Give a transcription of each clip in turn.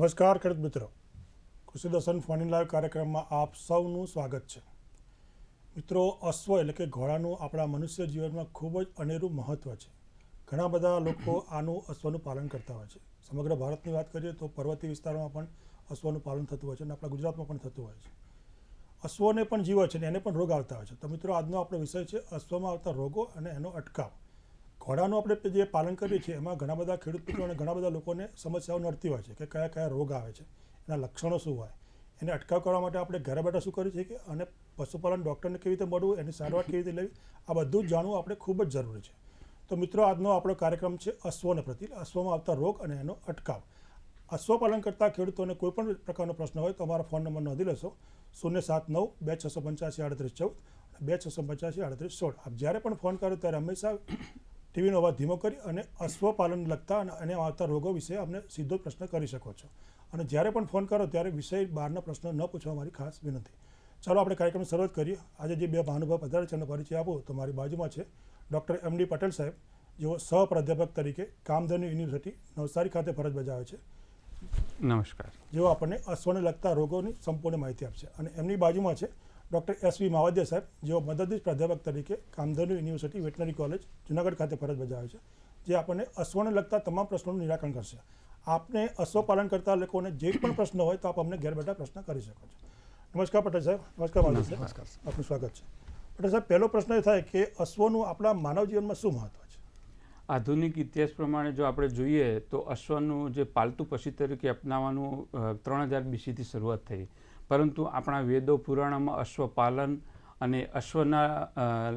નમસ્કાર ખેડૂત મિત્રો, કૃષિ દર્શન ફોન ઇન લાઈવ કાર્યક્રમમાં આપ સૌનું સ્વાગત છે. મિત્રો, અશ્વ એટલે કે ઘોડાનું આપણા મનુષ્ય જીવનમાં ખૂબ જ અનેરું મહત્ત્વ છે. ઘણા બધા લોકો આનું અશ્વનું પાલન કરતા હોય છે. સમગ્ર ભારતની વાત કરીએ તો પર્વતીય વિસ્તારોમાં પણ અશ્વનું પાલન થતું હોય છે અને આપણા ગુજરાતમાં પણ થતું હોય છે. અશ્વને પણ જીવ છે અને એને પણ રોગ આવતા હોય છે. તો મિત્રો, આજનો આપણો વિષય છે અશ્વમાં આવતા રોગો અને એનો અટકાવ. ઘોડાનું આપણે જે પાલન કરીએ છીએ એમાં ઘણા બધા ખેડૂત મિત્રો અને ઘણા બધા લોકોને સમસ્યાઓ નડતી હોય છે કે કયા કયા રોગ આવે છે, એના લક્ષણો શું હોય, એને અટકાવ કરવા માટે આપણે ઘરે બેઠા શું કરી શકીએ અને પશુપાલન ડૉક્ટરને કેવી રીતે મળવું, એની સારવાર કેવી રીતે લેવી, આ બધું જ જાણવું આપણે ખૂબ જ જરૂરી છે. તો મિત્રો, આજનો આપણો કાર્યક્રમ છે અશ્વને પ્રતિ, અશ્વમાં આવતા રોગ અને એનો અટકાવ. અશ્વ પાલન કરતા ખેડૂતોને કોઈ પણ પ્રકારનો પ્રશ્ન હોય તો અમારા ફોન નંબર નોંધી લેશો 079-2685-3814 અને 2685-3816. આપ જ્યારે પણ ફોન કરો ત્યારે હંમેશા ટીવીનો અવાજ ધીમો કરી અને અશ્વપાલન લગતા અને એને આવતા રોગો વિશે અમને સીધો પ્રશ્ન કરી શકો છો. અને જ્યારે પણ ફોન કરો ત્યારે વિષય બહારના પ્રશ્નો ન પૂછવા મારી ખાસ વિનંતી. ચાલો આપણે કાર્યક્રમ શરૂઆત કરીએ. આજે જે બે મહાનુભાવ પધારે છે એનો પરિચય આપો તો મારી બાજુમાં છે ડૉક્ટર MD પટેલ સાહેબ, જેઓ સહપ્રાધ્યાપક તરીકે કામધેનુ યુનિવર્સિટી નવસારી ખાતે ફરજ બજાવે છે. નમસ્કાર. જેઓ આપણને અશ્વને લગતા રોગોની સંપૂર્ણ માહિતી આપશે. અને એમની બાજુમાં છે ડૉક્ટર SV માવદિયા સાહેબ, જેઓ મદદનીશ પ્રાધ્યાપક તરીકે Kamdhenu university veterinary college Junagadh ખાતે ફરજ બજાવે છે, જે આપણને અશ્વને લગતા તમામ પ્રશ્નોનું નિરાકરણ કરશે. આપને અશ્વ પાલન કરતા લોકોને જે પણ પ્રશ્ન હોય તો આપ અમને ઘેર બેઠા પ્રશ્ન કરી શકો છો. નમસ્કાર પટેલ સાહેબ. નમસ્કાર માવદિયા સાહેબ, આપનું સ્વાગત છે. પટેલ સાહેબ, પહેલો પ્રશ્ન એ થાય કે અશ્વનું આપણા માનવ જીવનમાં શું મહત્વ છે? આધુનિક ઇતિહાસ પ્રમાણે જો આપણે જોઈએ તો અશ્વનું જે પાલતુ પશુ તરીકે અપનાવવાનું 3000 BC શરૂઆત થઈ, પરંતુ આપણા વેદો પુરાણોમાં અશ્વપાલન અને અશ્વના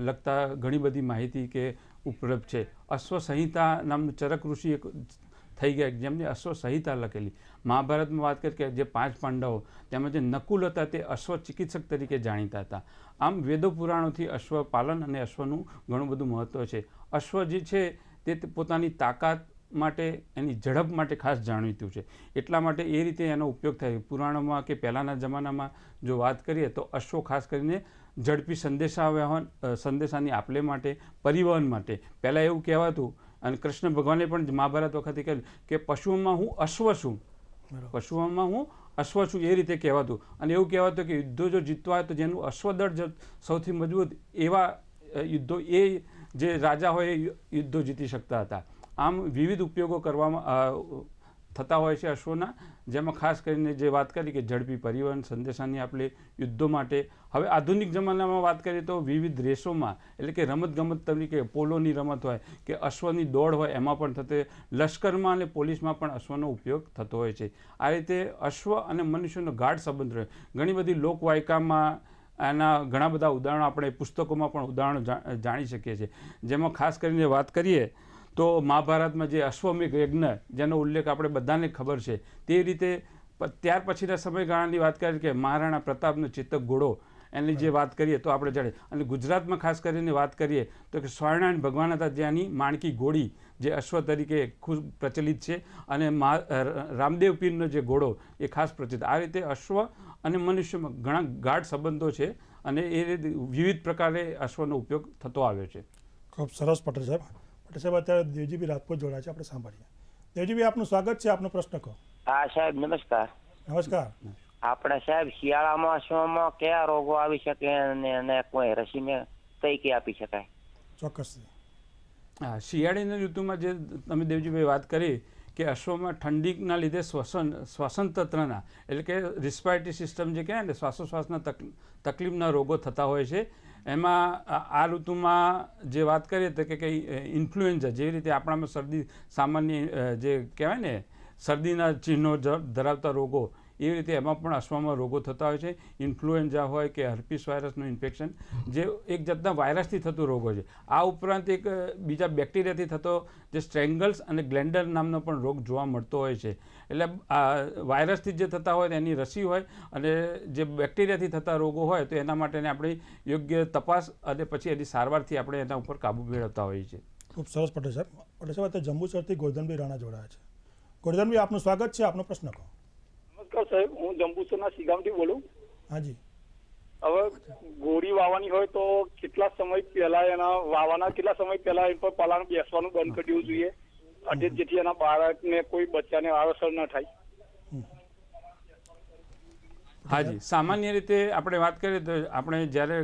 લગતા ઘણી બધી માહિતી કે ઉપલબ્ધ છે. અશ્વ સંહિતા નામનું ચરક ઋષિ એક થઈ ગયા જેમને અશ્વ સંહિતા લખેલી. મહાભારતમાં વાત કરીએ કે જે 5 પાંડવો તેમાં જે નકુલ હતા તે અશ્વ ચિકિત્સક તરીકે જાણીતા હતા. આમ વેદો પુરાણોથી અશ્વપાલન અને અશ્વનું ઘણું બધું મહત્ત્વ છે. અશ્વ જે છે તે પોતાની તાકાત માટે, એની ઝડપ માટે ખાસ જાણીતું છે. એટલા માટે એ રીતે એનો ઉપયોગ થાય. પુરાણોમાં કે પહેલાંના જમાનામાં જો વાત કરીએ તો અશ્વો ખાસ કરીને ઝડપી સંદેશાની આપલે માટે, પરિવહન માટે. પહેલાં એવું કહેવાતું, અને કૃષ્ણ ભગવાને પણ મહાભારત વખતે કહ્યું કે પશુઓમાં હું અશ્વ છું, પશુઓમાં હું અશ્વ છું, એ રીતે કહેવાતું. અને એવું કહેવાતું કે યુદ્ધો જો જીતવા હોય તો જેનું અશ્વદળ સૌથી મજબૂત, એવા યુદ્ધો એ જે રાજા હોય એ યુદ્ધો જીતી શકતા હતા. આમ વિવિધ ઉપયોગો કરવામાં થતા હોય છે અશ્વના, જેમાં ખાસ કરીને જે વાત કરી કે ઝડપી પરિવહન, સંદેશાની આપણે યુદ્ધો માટે. હવે આધુનિક જમાનામાં વાત કરીએ તો વિવિધ રેસોમાં, એટલે કે રમતગમત તરીકે પોલોની રમત હોય કે અશ્વની દોડ હોય, એમાં પણ થતો, લશ્કરમાં અને પોલીસમાં પણ અશ્વનો ઉપયોગ થતો હોય છે. આ રીતે અશ્વ અને મનુષ્યનો ગાઢ સંબંધ રહે. ઘણી બધી લોકવાયકામાં આના ઘણા બધા ઉદાહરણો, આપણે પુસ્તકોમાં પણ ઉદાહરણો જાણી શકીએ છીએ. જેમાં ખાસ કરીને વાત કરીએ તો મહાભારતમાં જે અશ્વમેઘ યજ્ઞ, જેનો ઉલ્લેખ આપણે બધાને ખબર છે, તે રીતે ત્યાર પછીના સમયગાળાની વાત કરીએ કે મહારાણા પ્રતાપનો ચેતક ઘોડો, એની જે વાત કરીએ તો આપણે જાણીએ. અને ગુજરાતમાં ખાસ કરીને વાત કરીએ તો કે સ્વામિનારાયણ ભગવાન હતા, જ્યાંની માણકી ઘોડી જે અશ્વ તરીકે ખૂબ પ્રચલિત છે, અને રામદેવ પીરનો જે ઘોડો એ ખાસ પ્રચલિત. આ રીતે અશ્વ અને મનુષ્યમાં ઘણા ગાઢ સંબંધો છે અને એ રીતે વિવિધ પ્રકારે અશ્વનો ઉપયોગ થતો આવ્યો છે. ખૂબ સરસ પટેલ સાહેબ. પટેલ સાહેબ, અત્યારે દેવજીભાઈ રાજપૂત જોડાયા છે, આપણે સાંભળીએ. દેવજીભાઈ, આપનું સ્વાગત છે. આપનો પ્રશ્ન કહો. હા સાહેબ, નમસ્કાર. નમસ્કાર. આપણે સાહેબ શિયાળામાં અશ્વમાં કયા રોગો આવી શકે અને કોઈ રસીને કઈ કઈ આપી શકાય? ચોક્કસથી. હા, શિયાળાની ઋતુમાં જે તમે દેવજીભાઈ વાત કરી કે અશ્વમાં ઠંડીના લીધે શ્વસન તંત્રના, એટલે કે રિસ્પાયરેટરી સિસ્ટમ જે કહેવાય ને, શ્વાસોશ્વાસના તકલીફના રોગો થતા હોય છે. એમાં આ ઋતુમાં જે વાત કરીએ તો કે ઇન્ફ્લુએન્ઝા, જેવી રીતે આપણામાં શરદી સામાન્ય જે કહેવાય ને શરદીના ચિહ્નો ધરાવતા રોગો, એવી રીતે એમાં પણ અશ્વમાં રોગો થતા હોય છે. ઇન્ફ્લુએન્ઝા હોય કે હર્પીસ વાયરસનું ઇન્ફેક્શન, જે એક જાતના વાયરસથી થતું રોગો છે. આ ઉપરાંત એક બીજા બેક્ટેરિયાથી થતો જે સ્ટ્રેંગલ્સ અને ગ્લેન્ડર નામનો પણ રોગ જોવા મળતો હોય છે. એટલે આ વાયરસથી જે થતા હોય એની રસી હોય, અને જે બેક્ટેરિયાથી થતા રોગો હોય તો એના માટેને આપણે યોગ્ય તપાસ અને પછી એની સારવારથી આપણે એના ઉપર કાબૂ મેળવતા હોઈએ છીએ. ખૂબ સરસ પટેલ સાહેબ. પટેલ સાહેબ, અત્યારે જંબુસરથી ગોરધનભાઈ રાણા જોડાયા છે. ગોરધનભાઈ, આપનું સ્વાગત છે. આપનો પ્રશ્ન કહો. નમસ્કાર સાહેબ, હું જંબુસરના સિગામથી બોલું. હાજી. હવે ગોળી વાવવાની હોય તો કેટલા સમય પહેલા એના વાવવાના કેટલા સમય પહેલા એ પર પાલાનું બેસવાનું બંધ કરી દેવું જોઈએ, જેથી એના બાળકને કોઈ બચ્ચાને આડઅસર ન થાય? હાજી, સામાન્ય રીતે આપણે વાત કરીએ તો આપણે જ્યારે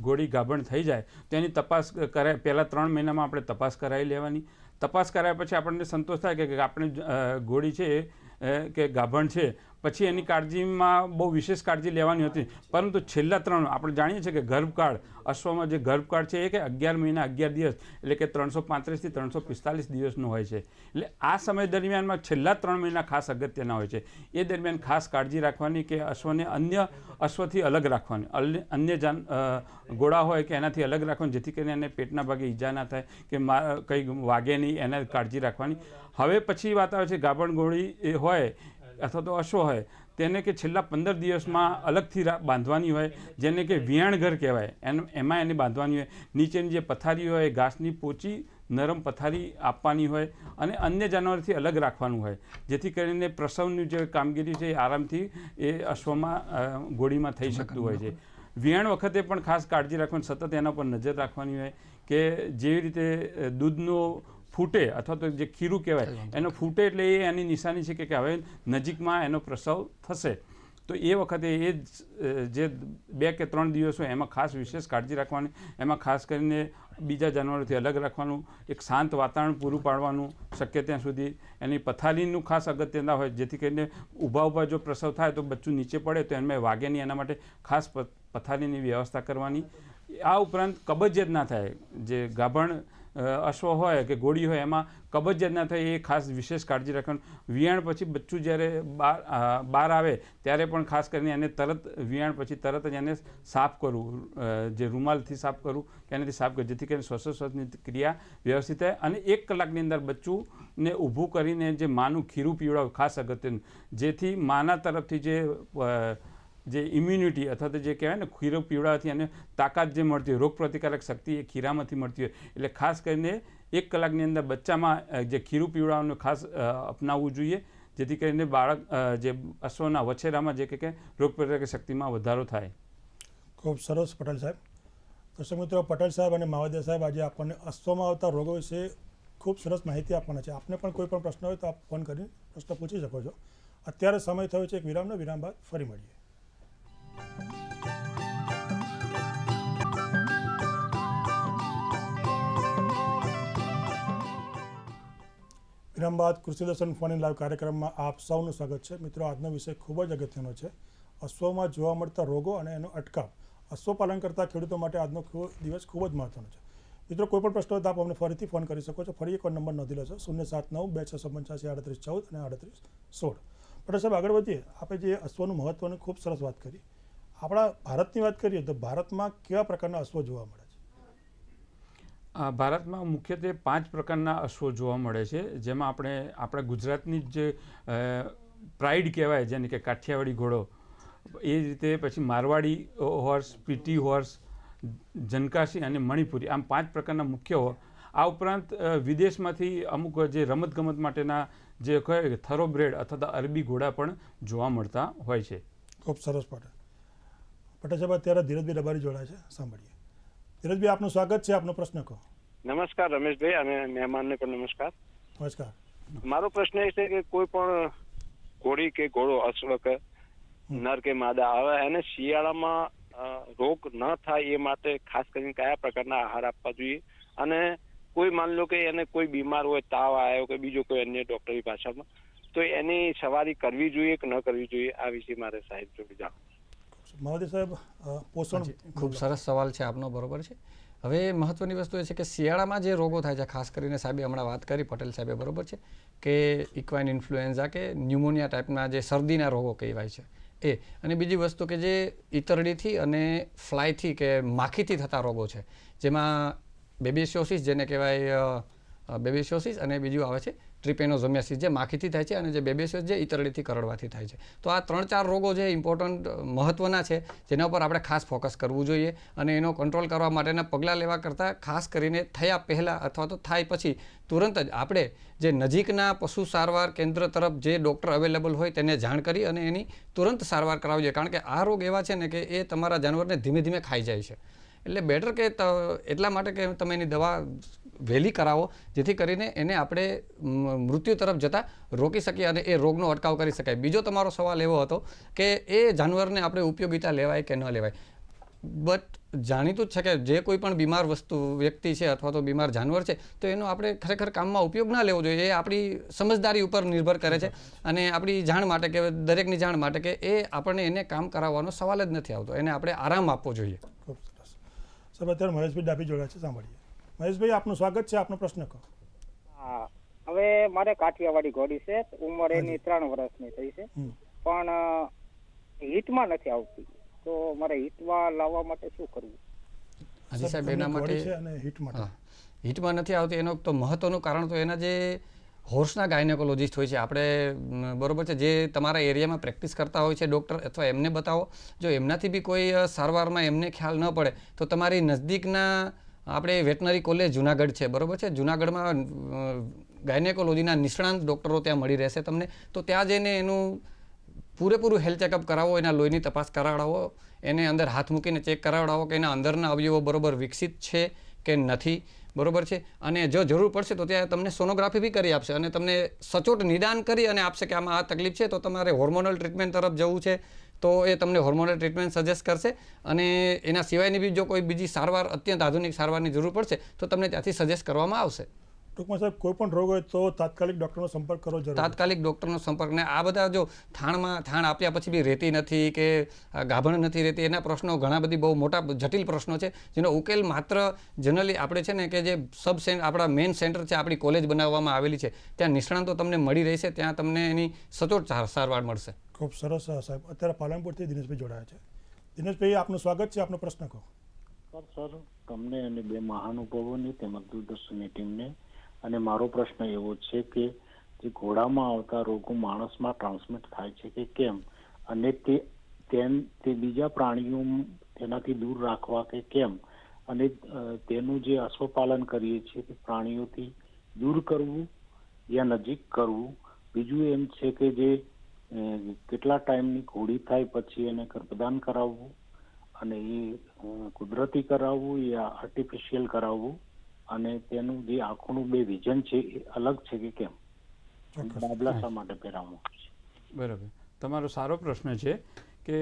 ઘોડી ગાભણ થઈ જાય તો એની તપાસ કરાય પહેલાં 3 મહિનામાં આપણે તપાસ કરાવી લેવાની. તપાસ કરાયા પછી આપણને સંતોષ થાય કે આપણે ઘોડી છે કે ગાભણ છે, પછી એની કાળજીમાં બહુ વિશેષ કાળજી લેવાની હતી. પરંતુ છેલ્લા 3 આપણે જાણીએ છીએ કે ગર્ભકાળ, અશ્વમાં જે ગર્ભકાળ છે એ કે 11 મહિના 11 દિવસ એટલે કે 335 થી 345 દિવસનો હોય છે. એટલે આ સમય દરમિયાનમાં છેલ્લા 3 મહિના ખાસ અગત્યના હોય છે. એ દરમિયાન ખાસ કાળજી રાખવાની કે અશ્વને અન્ય અશ્વથી અલગ રાખવાની, અન્ય ઘોડા હોય કે એનાથી અલગ રાખવાની, જેથી કરીને એને પેટના ભાગે ઈજા ના થાય કે કંઈ વાગે નહીં, એના કાળજી રાખવાની. હવે પછી વાત આવે છે ગાભણ ઘોડી હોય અથવા તો અશ્વ હોય તેને કે છેલ્લા 15 દિવસમાં અલગથી બાંધવાની હોય, જેને કે વિયાણ ઘર કહેવાય. એમાં એને બાંધવાની હોય. નીચેની જે પથારી હોય એ ઘાસની પોચી નરમ પથારી આપવાની હોય અને અન્ય જાનવરથી અલગ રાખવાનું હોય, જેથી કરીને પ્રસવની જે કામગીરી છે એ આરામથી એ અશ્વમાં ઘોડીમાં થઈ શકતું હોય છે. વિયાણ વખતે પણ ખાસ કાળજી રાખવાની, સતત એના પર નજર રાખવાની હોય કે જેવી રીતે દૂધનો ફૂટે અથવા તો જે ખીરું કહેવાય એનો ફૂટે એટલે એ એની નિશાની છે કે હવે નજીકમાં એનો પ્રસવ થશે. તો એ વખતે એ જે 2 કે 3 દિવસ હોય એમાં ખાસ વિશેષ કાળજી રાખવાની. એમાં ખાસ કરીને બીજા જાનવરોથી અલગ રાખવાનું, એક શાંત વાતાવરણ પૂરું પાડવાનું, શક્ય ત્યાં સુધી એની પથારીનું ખાસ અગત્યતા હોય, જેથી કરીને ઊભા જો પ્રસવ થાય તો બચ્ચું નીચે પડે તો એમાં વાગે નહીં, એના માટે ખાસ પથારીની વ્યવસ્થા કરવાની. આ ઉપરાંત કબજિયાત ના થાય, જે ગાભણ અશ્વ હોય કે ઘોડી હોય એમાં કબજિયાત ના થાય એ ખાસ વિશેષ કાળજી રાખવાની. વિયાણ પછી બચ્ચું જ્યારે બહાર આવે ત્યારે પણ ખાસ કરીને એને તરત વિયાણ પછી તરત જ એને સાફ કરવું, જે રૂમાલથી સાફ કરવું કે એનાથી સાફ કરવું, જેથી કરીને શ્વાસોશ્વાસની ક્રિયા વ્યવસ્થિત થાય. અને 1 કલાકની અંદર બચ્ચુંને ઊભું કરીને જે માનું ખીરું પીવડાવવું ખાસ અગત્યનું, જેથી માના તરફથી જે ઇમ્યુનિટી અથવા તો જે કહેવાય ને ખીરું પીવડાવવાથી અને તાકાત જે મળતી હોય, રોગ પ્રતિકારક શક્તિ એ ખીરામાંથી મળતી હોય. એટલે ખાસ કરીને 1 કલાકની અંદર બચ્ચામાં જે ખીરું પીવડાવવાનું ખાસ અપનાવવું જોઈએ, જેથી કરીને બાળક જે અશ્વના વછેરામાં જે કે રોગ પ્રતિકારક શક્તિમાં વધારો થાય. ખૂબ સરસ પટેલ સાહેબ. દર્શક મિત્રો, પટેલ સાહેબ અને માવડિયા સાહેબ આજે આપણને અશ્વમાં આવતા રોગો વિશે ખૂબ સરસ માહિતી આપવાના છે. આપને પણ કોઈ પણ પ્રશ્ન હોય તો આપ ફોન કરી પ્રશ્ન પૂછી શકો છો. અત્યારે સમય થયો છે એક વિરામનો. વિરામ બાદ ફરી મળીએ. વિરામ બાદ કૃષિ દર્શન ફોન ઇન લાઈવ કાર્યક્રમમાં આપ સૌનું સ્વાગત છે. મિત્રો, આજનો વિષય ખૂબ જ અગત્યનો છે, અશ્વમાં જોવા મળતા રોગો અને એનો અટકાવ. અશ્વપાલન કરતા ખેડૂતો માટે આજનો દિવસ ખૂબ જ મહત્વનો છે. મિત્રો, કોઈ પણ પ્રશ્ન હોય તો આપ અમને ફરીથી ફોન કરી શકો છો. ફરી એકવાર નંબર નોંધી લેશો 079-285-38-38 અને 38-16. પટેલ સાહેબ, આગળ વધીએ. આપણે જે અશ્વનું મહત્વની ખૂબ સરસ વાત કરી. આપણા ભારતની વાત કરીએ તો ભારતમાં કેવા પ્રકારના અશ્વ જોવા મળે છે? ભારતમાં મુખ્યત્વે 5 પ્રકારના અશ્વો જોવા મળે છે, જેમાં આપણા ગુજરાતની જે પ્રાઇડ કહેવાય, જેને કે કાઠિયાવાડી ઘોડો, એ રીતે પછી મારવાડી હોર્સ, પીટી હોર્સ, જનકાશી અને મણિપુરી, આમ 5 પ્રકારના મુખ્ય હોય. આ ઉપરાંત વિદેશમાંથી અમુક જે રમતગમત માટેના જે કહેવાય થરોબ્રેડ અથવા તો અરબી ઘોડા પણ જોવા મળતા હોય છે. ખૂબ સરસ પટેલ સાહેબ. અત્યારે ધીરજભાઈ ડબારી જોડાય છે, સાંભળીએ. ધીરજભાઈ, આપનું સ્વાગત છે. આપનો પ્રશ્ન કહો. નમસ્કાર રમેશભાઈ અને મહેમાનને પણ નમસ્કાર. નમસ્કાર. મારો પ્રશ્ન એ છે કે કોઈ પણ ઘોડી કે ઘોડો, અશ્વ કે નર કે માદા, હવે એને શિયાળામાં રોગ ન થાય એ માટે ખાસ કરીને કયા પ્રકારના આહાર આપવા જોઈએ? અને કોઈ માન લો કે એને કોઈ બીમાર હોય, તાવ આવ્યો કે બીજો કોઈ અન્ય ડોક્ટરી ભાષામાં, તો એની સવારી કરવી જોઈએ કે ન કરવી જોઈએ? આ વિશે મારે સાહેબ જોડે જાણવું. માવડિયા સાહેબ, પોષણ. ખૂબ સરસ સવાલ છે આપનો, બરોબર છે. હવે મહત્વની વસ્તુ એ છે કે શિયાળામાં જે રોગો થાય છે, ખાસ કરીને સાહેબે હમણાં વાત કરી, પટેલ સાહેબે, બરોબર છે, કે ઇક્વાઇન ઇન્ફ્લુએન્ઝા કે ન્યુમોનિયા ટાઈપના જે શરદીના રોગો કહેવાય છે એ. અને બીજી વસ્તુ કે જે ઈતરડીથી અને ફ્લાયથી કે માખીથી થતા રોગો છે, જેમાં બેબીસિયોસિસ જેને કહેવાય બેબીસિયોસિસ, અને બીજું આવે છે ટ્રિપેનોઝોમિયાસિસ, જે માખીથી થાય છે, અને જે બેબીસિયોસિસ જે ઈતરડીથી કરડવાથી થાય છે. તો આ 3-4 રોગો જે ઇમ્પોર્ટન્ટ મહત્વના છે, જેના ઉપર આપણે ખાસ ફોકસ કરવું જોઈએ. અને એનો કંટ્રોલ કરવા માટેના પગલાં લેવા કરતાં ખાસ કરીને થયા પહેલાં અથવા તો થાય પછી તુરંત જ આપણે જે નજીકના પશુ સારવાર કેન્દ્ર તરફ જે ડૉક્ટર અવેલેબલ હોય તેને જાણ કરી અને એની તુરંત સારવાર કરાવવી જોઈએ. કારણ કે આ રોગ એવા છે ને કે એ તમારા જાનવરને ધીમે ધીમે ખાઈ જાય છે. એટલે બેટર કે એટલા માટે કે તમે એની દવા વહેલી કરાવો, જેથી કરીને એને આપણે મૃત્યુ તરફ જતાં રોકી શકીએ અને એ રોગનો અટકાવ કરી શકાય. બીજો તમારો સવાલ એવો હતો કે એ જાનવરને આપણે ઉપયોગિતા લેવાય કે ન લેવાય. બટ જાણીતું જ છે કે જે કોઈ પણ બીમાર વ્યક્તિ છે અથવા તો બીમાર જાનવર છે તો એનો આપણે ખરેખર કામમાં ઉપયોગ ના લેવો જોઈએ. એ આપણી સમજદારી ઉપર નિર્ભર કરે છે અને આપણી જાણ માટે કે દરેકની જાણ માટે કે એ આપણને એને કામ કરાવવાનો સવાલ જ નથી આવતો. એને આપણે આરામ આપવો જોઈએ. ખૂબ સરસ. સાહેબ અત્યારે મહેશભાઈ ડાભી જોડાયા છે, સાંભળીએ. મહેશભાઈ, આપનું સ્વાગત છે, આપનો પ્રશ્ન કહો. હા, હવે મારે કાઠિયાવાડી ઘોડી છે, ઉંમર એની 3 વર્ષની થઈ છે, પણ હિટમાં નથી આવતી, તો મારે હિટમાં લાવવા માટે શું કરવું? હાજી સાહેબ, એના માટે હિટમાં નથી આવતી એનો તો મહત્વનું કારણ તો એના જે હોર્સના ગાયનેકોલોજીસ્ટ હોય છે, આપણે બરોબર છે, જે તમારા એરિયામાં પ્રેક્ટિસ કરતા હોય છે ડૉક્ટર, અથવા એમને બતાવો. જો એમનાથી બી કોઈ સારવારમાં એમને ખ્યાલ ન પડે તો તમારી નજદીકના આપણે વેટનરી કોલેજ જુનાગઢ છે, બરોબર છે, જુનાગઢમાં ગાયનેકોલોજીના નિષ્ણાંત ડૉક્ટરો ત્યાં મળી રહેશે તમને. તો ત્યાં જઈને એનું પૂરેપૂરું હેલ્થ ચેકઅપ કરાવો, એના લોહીની તપાસ કરાવડાવો, એને અંદર હાથ મૂકીને ચેક કરાવડાવો કે એના અંદરના અવયવો બરોબર વિકસિત છે કે નથી, બરોબર છે. અને જો જરૂર પડશે તો ત્યાં તમને સોનોગ્રાફી બી કરી આપશે અને તમને સચોટ નિદાન કરી અને આપશે કે આમાં આ તકલીફ છે, તો તમારે હોર્મોનલ ટ્રીટમેન્ટ તરફ જવું છે તો એ તમને હોર્મોનલ ટ્રીટમેન્ટ સજેસ્ટ કરશે. અને એના સિવાયની બી જો કોઈ બીજી સારવાર, અત્યંત આધુનિક સારવારની જરૂર પડશે તો તમને ત્યાંથી સજેસ્ટ કરવામાં આવશે. ટૂંકમાં સાહેબ, કોઈ પણ રોગ હોય તો તાત્કાલિક ડૉક્ટરનો સંપર્ક કરવો જરૂરી. તાત્કાલિક ડૉક્ટરનો સંપર્ક. ને આ બધા જો થાણ આપ્યા પછી બી રહેતી નથી કે ગાભણ નથી રહેતી, એના પ્રશ્નો ઘણા બધી બહુ મોટા જટિલ પ્રશ્નો છે, જેનો ઉકેલ માત્ર જનરલી આપણે છે ને કે જે આપણા મેઇન સેન્ટર છે, આપણી કોલેજ બનાવવામાં આવેલી છે, ત્યાં નિષ્ણાંતો તમને મળી રહેશે, ત્યાં તમને એની સચોટ સારવાર મળશે. ખૂબ સરસ સાહેબ. અત્યારે પાલનપુરથી દિનેશભાઈ જોડાયા છે. દિનેશભાઈ, આપનું સ્વાગત છે, આપનો પ્રશ્ન કહો. સર, તમને અને 2 મહાનુભાવોને તેમજ દૂરદર્શનની ટીમને, અને મારો પ્રશ્ન એવો છે કે જે ઘોડામાં આવતા રોગો માણસમાં ટ્રાન્સમિટ થાય છે કે કેમ, અને તે બીજા પ્રાણીઓ તેનાથી દૂર રાખવા કે કેમ, અને તેનું જે અશ્વપાલન કરીએ છીએ તે પ્રાણીઓથી દૂર કરવું યા નજીક કરવું. બીજું એમ છે કે જે કેટલા ટાઈમની ઘોડી થાય પછી એને ગર્ભદાન કરાવવું, અને એ કુદરતી કરાવવું યા આર્ટિફિશિયલ કરાવવું, અને તેનું જે આંખોનું 2 વિઝન છે એ અલગ છે કે કેમ, બાબલા શા માટે પહેરાવવું? બરાબર, તમારો સારો પ્રશ્ન છે કે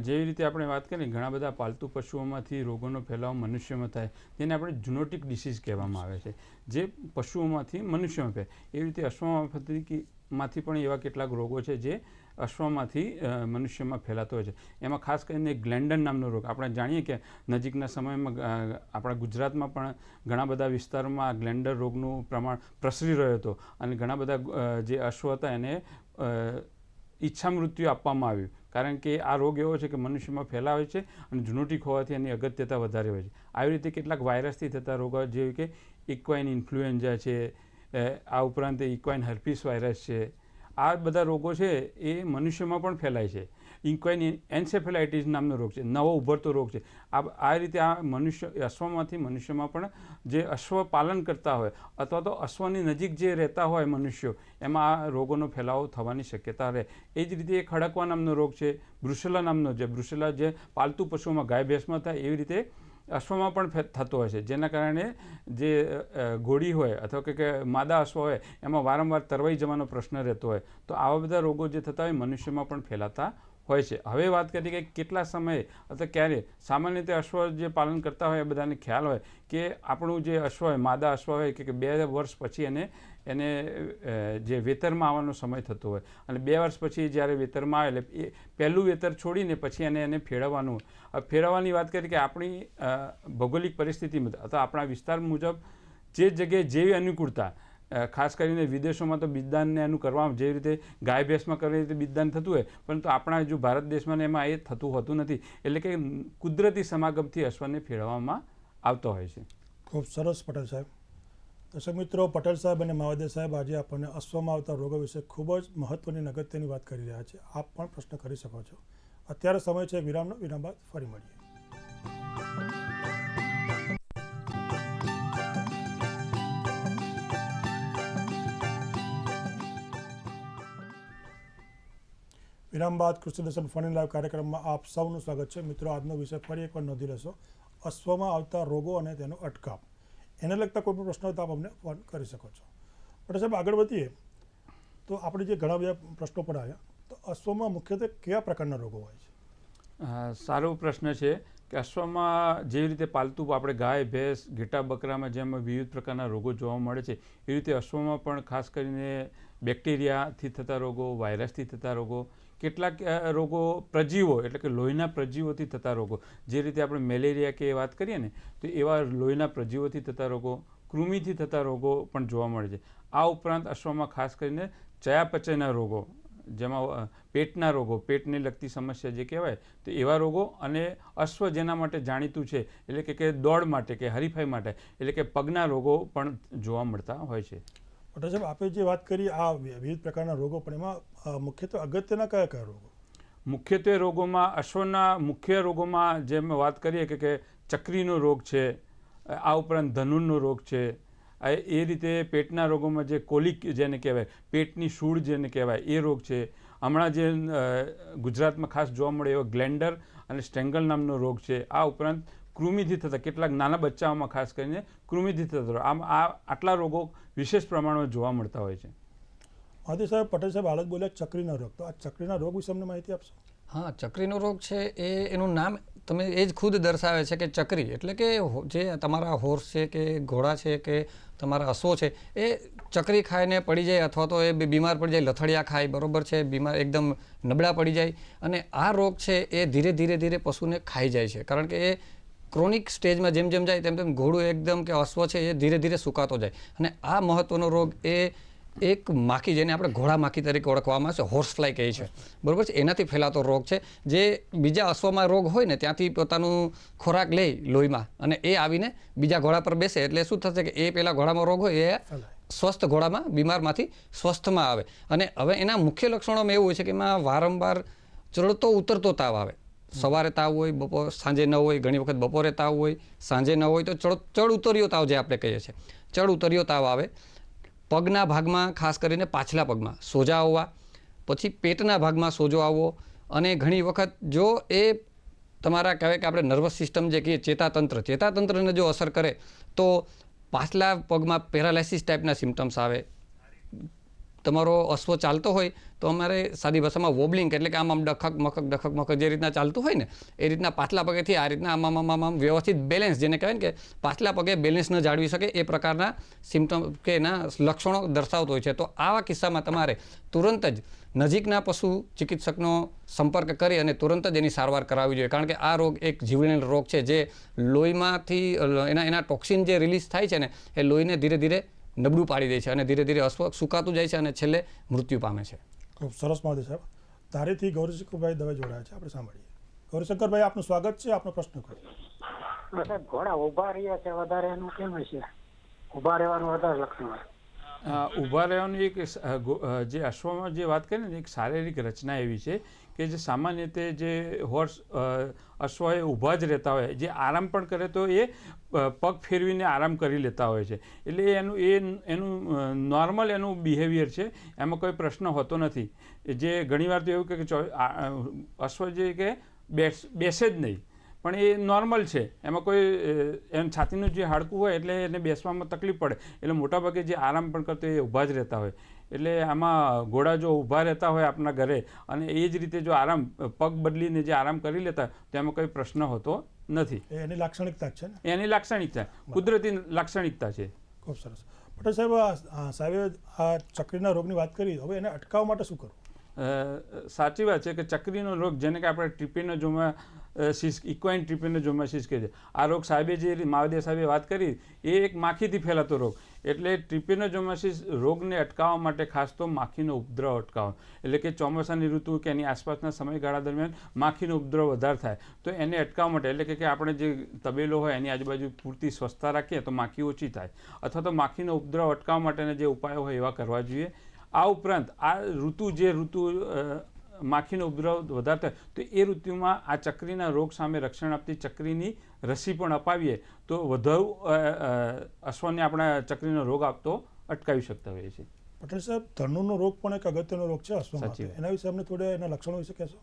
જેવી રીતે આપણે વાત કરીએ, ઘણા બધા પાલતુ પશુઓમાંથી રોગોનો ફેલાવો મનુષ્યમાં થાય, તેને આપણે ઝૂનોટિક ડિસીઝ કહેવામાં આવે છે, જે પશુઓમાંથી મનુષ્યમાં ફેલાય. એવી રીતે અશ્વમાંથી પણ એવા કેટલાક રોગો છે જે અશ્વમાંથી મનુષ્યમાં ફેલાતો હોય છે. એમાં ખાસ કરીને ગ્લેન્ડન નામનો રોગ, આપણે જાણીએ કે નજીકના સમયમાં આપણા ગુજરાતમાં પણ ઘણા બધા વિસ્તારોમાં ગ્લેન્ડર રોગનું પ્રમાણ પ્રસરી રહ્યો હતો, અને ઘણા બધા જે અશ્વ હતા એને ઈચ્છા મૃત્યુ આપવામાં આવ્યું, કારણ કે આ રોગ એવો છે કે મનુષ્યમાં ફેલાવે છે અને ઝૂનોટિક હોવાથી એની અગત્યતા વધારે હોય છે. આવી રીતે કેટલાક વાયરસથી થતા રોગો જેવી કે ઇક્વાઇન ઇન્ફ્લુએન્ઝા છે, આ ઉપરાંત ઇક્વાઇન હર્પીસ વાયરસ છે, આ બધા રોગો છે એ મનુષ્યમાં પણ ફેલાય છે. ઇક્વાઇન એન્સેફેલાઇટિસ નામનો રોગ છે, નવો ઉભરતો રોગ છે. આ રીતે આ અશ્વમાંથી મનુષ્યમાં પણ જે અશ્વ પાલન કરતા હોય અથવા તો અશ્વની નજીક જે રહેતા હોય મનુષ્યો, એમાં આ રોગોનો ફેલાવો થવાની શક્યતા રહે. એ જ રીતે ખડકવા નામનો રોગ છે, બ્રુસેલા નામનો, બ્રુસેલા જે પાલતુ પશુઓમાં ગાય ભેંસમાં થાય એવી રીતે અશ્વમાં પણ થતો હોય છે, જેના કારણે જે ઘોડી હોય અથવા કે માદા અશ્વ હોય એમાં વારંવાર તરવાઈ જવાનો પ્રશ્ન રહેતો હોય. તો આવા બધા રોગો જે થતા હોય મનુષ્યમાં પણ ફેલાતા હોય છે. હવે વાત કરીએ કે કેટલા સમયે અથવા ક્યારે, સામાન્ય રીતે અશ્વ જે પાલન કરતા હોય એ બધાને ખ્યાલ હોય કે આપણું જે અશ્વ હોય, માદા અશ્વ હોય કે 2 વર્ષ પછી એને જે વેતરમાં આવવાનો સમય થતો હોય, અને 2 વર્ષ પછી જ્યારે વેતરમાં આવે એટલે એ પહેલું વેતર છોડીને પછી એને ફેરવવાનું. ફેરવવાની વાત કરીએ કે આપણી ભૌગોલિક પરિસ્થિતિમાં અથવા આપણા વિસ્તાર મુજબ જે જગ્યાએ જેવી અનુકૂળતા, ખાસ કરીને વિદેશોમાં તો બીજદાનને એનું કરવામાં જેવી રીતે ગાય ભેંસમાં કરવી રીતે બીજદાન થતું હોય, પરંતુ આપણા હજુ ભારત દેશમાં એમાં એ થતું હોતું નથી. એટલે કે કુદરતી સમાગમથી અશ્વને ફેરવવામાં આવતો હોય છે. ખૂબ સરસ પટેલ સાહેબ. દર્શક મિત્રો, પટેલ સાહેબ અને માવદે સાહેબ આજે આપણને અશ્વમાં આવતા રોગો વિશે ખૂબ જ મહત્વની અગત્યની વાત કરી રહ્યા છે. આપ પણ પ્રશ્ન કરી શકો છો. અત્યારે સમય છે વિરામનો. વિરામ બાદ ફરી મળીએ. વિરામ બાદ કૃષિ દર્શન ફોન ઇન લાઈવ કાર્યક્રમમાં આપ સૌનું સ્વાગત છે. મિત્રો, આજનો વિષય ફરી એકવાર નોંધી લેશો: અશ્વમાં આવતા રોગો અને તેનો અટકાવ. એને લગતા કોઈ પણ પ્રશ્ન હોય તો આપ અમને ફોન કરી શકો છો. પણ સાહેબ આગળ વધીએ તો આપણે જે ઘણા બધા પ્રશ્નો પણ આવ્યા, તો અશ્વમાં મુખ્યત્વે કેવા પ્રકારના રોગો હોય છે? સારો પ્રશ્ન છે કે અશ્વમાં જેવી રીતે પાલતુ આપણે ગાય ભેંસ ઘેટા બકરામાં જેમ વિવિધ પ્રકારના રોગો જોવા મળે છે એ રીતે અશ્વમાં પણ ખાસ કરીને બેક્ટેરિયાથી થતા રોગો, વાયરસથી થતા રોગો, કેટલાક રોગો પ્રજીવો એટલે કે લોહીના પ્રજીવોથી થતા રોગો, જે રીતે આપણે મેલેરિયા કે વાત કરીએ ને તો એવા લોહીના પ્રજીવોથી થતા રોગો, કૃમિથી થતા રોગો પણ જોવા મળે છે. આ ઉપરાંત અશ્વમાં ખાસ કરીને ચયાપચયના રોગો, જેમાં પેટના રોગો, પેટને લગતી સમસ્યા જે કહેવાય તો એવા રોગો, અને અશ્વ જેના માટે જાણીતું છે એટલે કે દોડ માટે કે હરીફાઈ માટે એટલે કે પગના રોગો પણ જોવા મળતા હોય છે. પટેલ સાહેબ, આપે જે વાત કરી આ વિવિધ પ્રકારના રોગો, પણ એમાં મુખ્યત્વે અગત્યના કયા કયા રોગો? મુખ્યત્વે રોગોમાં અશ્વના મુખ્ય રોગોમાં જેમ વાત કરીએ કે ચક્રીનો રોગ છે, આ ઉપરાંત ધનુરનો રોગ છે, એ રીતે પેટના રોગોમાં જે કોલિક જેને કહેવાય, પેટની સૂળ જેને કહેવાય એ રોગ છે. હમણાં જે ગુજરાતમાં ખાસ જોવા મળે એવો ગ્લેન્ડર અને સ્ટેંગલ નામનો રોગ છે. આ ઉપરાંત કૃમિથી થતા કેટલાક નાના બચ્ચાઓમાં ખાસ કરીને કૃમિથી થતા આમ આટલા રોગો વિશેષ પ્રમાણમાં જોવા મળતા હોય છે. મહાદેવ સાહેબ, પટેલ સાહેબ હાલ જ બોલ્યા ચક્રીનો રોગ, તો આ ચક્રીના રોગ વિશે અમને માહિતી આપશો? હા, ચક્રીનો રોગ છે એ એનું નામ તમે એ જ ખુદ દર્શાવે છે કે ચક્રી એટલે કે જે તમારા હોર્સ છે કે ઘોડા છે કે તમારા અશ્વો છે એ ચક્રી ખાઈને પડી જાય, અથવા તો એ બીમાર પડી જાય, લથડિયા ખાય, બરોબર છે, બીમાર એકદમ નબળા પડી જાય. અને આ રોગ છે એ ધીરે ધીરે પશુને ખાઈ જાય છે, કારણ કે એ ક્રોનિક સ્ટેજમાં જેમ જેમ જાય તેમ ઘોડું એકદમ કે અશ્વ છે એ ધીરે ધીરે સુકાતો જાય. અને આ મહત્વનો રોગ એ એક માખી, જેને આપણે ઘોડા માખી તરીકે ઓળખવામાં આવે છે, હોર્સ ફ્લાય કહે છે, બરોબર છે, એનાથી ફેલાતો રોગ છે. જે બીજા અશ્વમાં રોગ હોય ને ત્યાંથી પોતાનું ખોરાક લે લોહીમાં, અને એ આવીને બીજા ઘોડા પર બેસે, એટલે શું થશે કે એ પેલા ઘોડામાં રોગ હોય એ સ્વસ્થ ઘોડામાં બીમારમાંથી સ્વસ્થમાં આવે. અને હવે એના મુખ્ય લક્ષણોમાં એવું હોય છે કે એમાં વારંવાર ચડતો ઉતરતો તાવ આવે. સવારે તાવ હોય, સાંજે ન હોય, ઘણી વખત બપોરે તાવ હોય, સાંજે ન હોય તો ચડ ઉતર્યો તાવ જે આપણે કહીએ છીએ, ચડ ઉતર્યો તાવ આવે. પગના ભાગમાં ખાસ કરીને પાછલા પગમાં સોજા આવવા, પછી પેટના ભાગમાં સોજો આવવો, અને ઘણી વખત જો એ તમારા કહેવાય કે આપણે નર્વસ સિસ્ટમ જે કહીએ ચેતાતંત્રને જો અસર કરે તો પાછલા પગમાં પેરાલાઇસિસ ટાઈપના સિમ્ટમ્સ આવે. તમારો અશ્વ ચાલતો હોય તો અમારે સાદી ભાષામાં વોબલિંગ એટલે કે આમ ડખક મખક જે રીતના ચાલતું હોય ને એ રીતના પાછલા પગેથી આ રીતના આમ વ્યવસ્થિત બેલેન્સ, જેને કહેવાય ને કે પાછલા પગે બેલેન્સ ન જાળવી શકે એ પ્રકારના સિમ્ટમ કે એના લક્ષણો દર્શાવતો હોય છે. તો આવા કિસ્સામાં તમારે તુરંત જ નજીકના પશુ ચિકિત્સકનો સંપર્ક કરી અને તુરંત જ એની સારવાર કરાવવી જોઈએ, કારણ કે આ રોગ એક જીવલેણ રોગ છે જે લોહીમાંથી એના ટોક્સિન જે રિલીઝ થાય છે ને એ લોહીને ધીરે ધીરે નબળું પાડી દે છે, અને ધીરે ધીરે અશ્વ સુકાતું જાય છે અને છેલ્લે મૃત્યુ પામે છે. ખૂબ સરસ મહાદેવ સાહેબ. ધારીથી ગૌરીશંકરભાઈ દવે જોડાયા છે, આપણે સાંભળીએ. ગૌરીશંકરભાઈ, આપનું સ્વાગત છે, આપનો પ્રશ્ન કરો. સાહેબ, ઘોડા ઊભા રહ્યા છે વધારે, એનું કેમ છે? ઊભા રહેવાનું વધારે લક્ષણ હોય. ઊભા રહેવાની એક જે અશ્વમાં જે વાત કરીએ ને એક શારીરિક રચના એવી છે કે જે સામાન્ય રીતે જે હોર્સ અશ્વ એ ઊભા જ રહેતા હોય, જે આરામ પણ કરે તો એ પગ ફેરવીને આરામ કરી લેતા હોય છે. એટલે એનું નોર્મલ એનું બિહેવિયર છે, એમાં કોઈ પ્રશ્ન હોતો નથી. જે ઘણીવાર તો એવું કે અશ્વ જે કે બેસે જ નહીં, પણ એ નોર્મલ છે, એમાં કોઈ એમ છાતીનું જે હાડકું હોય એટલે એને બેસવામાં તકલીફ પડે, એટલે મોટાભાગે જે આરામ પણ કરતો એ ઊભા જ રહેતા હોય. એટલે આમાં ઘોડા જો ઊભા રહેતા હોય આપણા ઘરે અને એ જ રીતે જો આરામ પગ બદલીને જે આરામ કરી લેતા તો એમાં કોઈ પ્રશ્ન હોતો નથી. એની લાક્ષણિકતા છે ને? એની લાક્ષણિકતા કુદરતી લાક્ષણિકતા છે. ખૂબ સરસ. પટેલ સાહેબે આ ચક્રીના રોગની વાત કરી, હવે એને અટકાવવા માટે શું કરવું? સાચી વાત છે કે ચક્રીનો રોગ, જેને કે આપણે ટ્રિપેનોઝોમા ઇક્વાઇન ટ્રિપેનોઝોમાસિસ કહે છે, આ રોગ સાહેબે જે મહાદેવ સાહેબે વાત કરી એ એક માખીથી ફેલાતો રોગ. એટલે ટ્રિપેનોઝોમાસિસ રોગને અટકાવવા માટે ખાસ તો માખીનો ઉપદ્રવ અટકાવવો, એટલે કે ચોમાસાની ઋતુ કે એની આસપાસના સમયગાળા દરમિયાન માખીનો ઉપદ્રવ વધારે થાય તો એને અટકાવવા માટે, એટલે કે આપણે જે તબેલો હોય એની આજુબાજુ પૂરતી સ્વચ્છતા રાખીએ તો માખી ઓછી થાય, અથવા તો માખીનો ઉપદ્રવ અટકાવવા માટેના જે ઉપાયો હોય એવા કરવા જોઈએ. આ ઉપરાંત આ ઋતુ માખીનો ઉપદ્રવ વધારે થાય તો એ ઋતુમાં આ ચક્રીના રોગ સામે રક્ષણ આપતી ચક્રીની રસી પણ અપાવીએ તો વધુ અશ્વને આપણા ચક્રીનો રોગ આપતો અટકાવી શકતા હોઈએ છીએ. પટેલ સાહેબ, ધનુરનો રોગ પણ એક અગત્યનો રોગ છે અશ્વ માટે, એના વિશે અમને થોડા એના લક્ષણો વિશે કહેશો?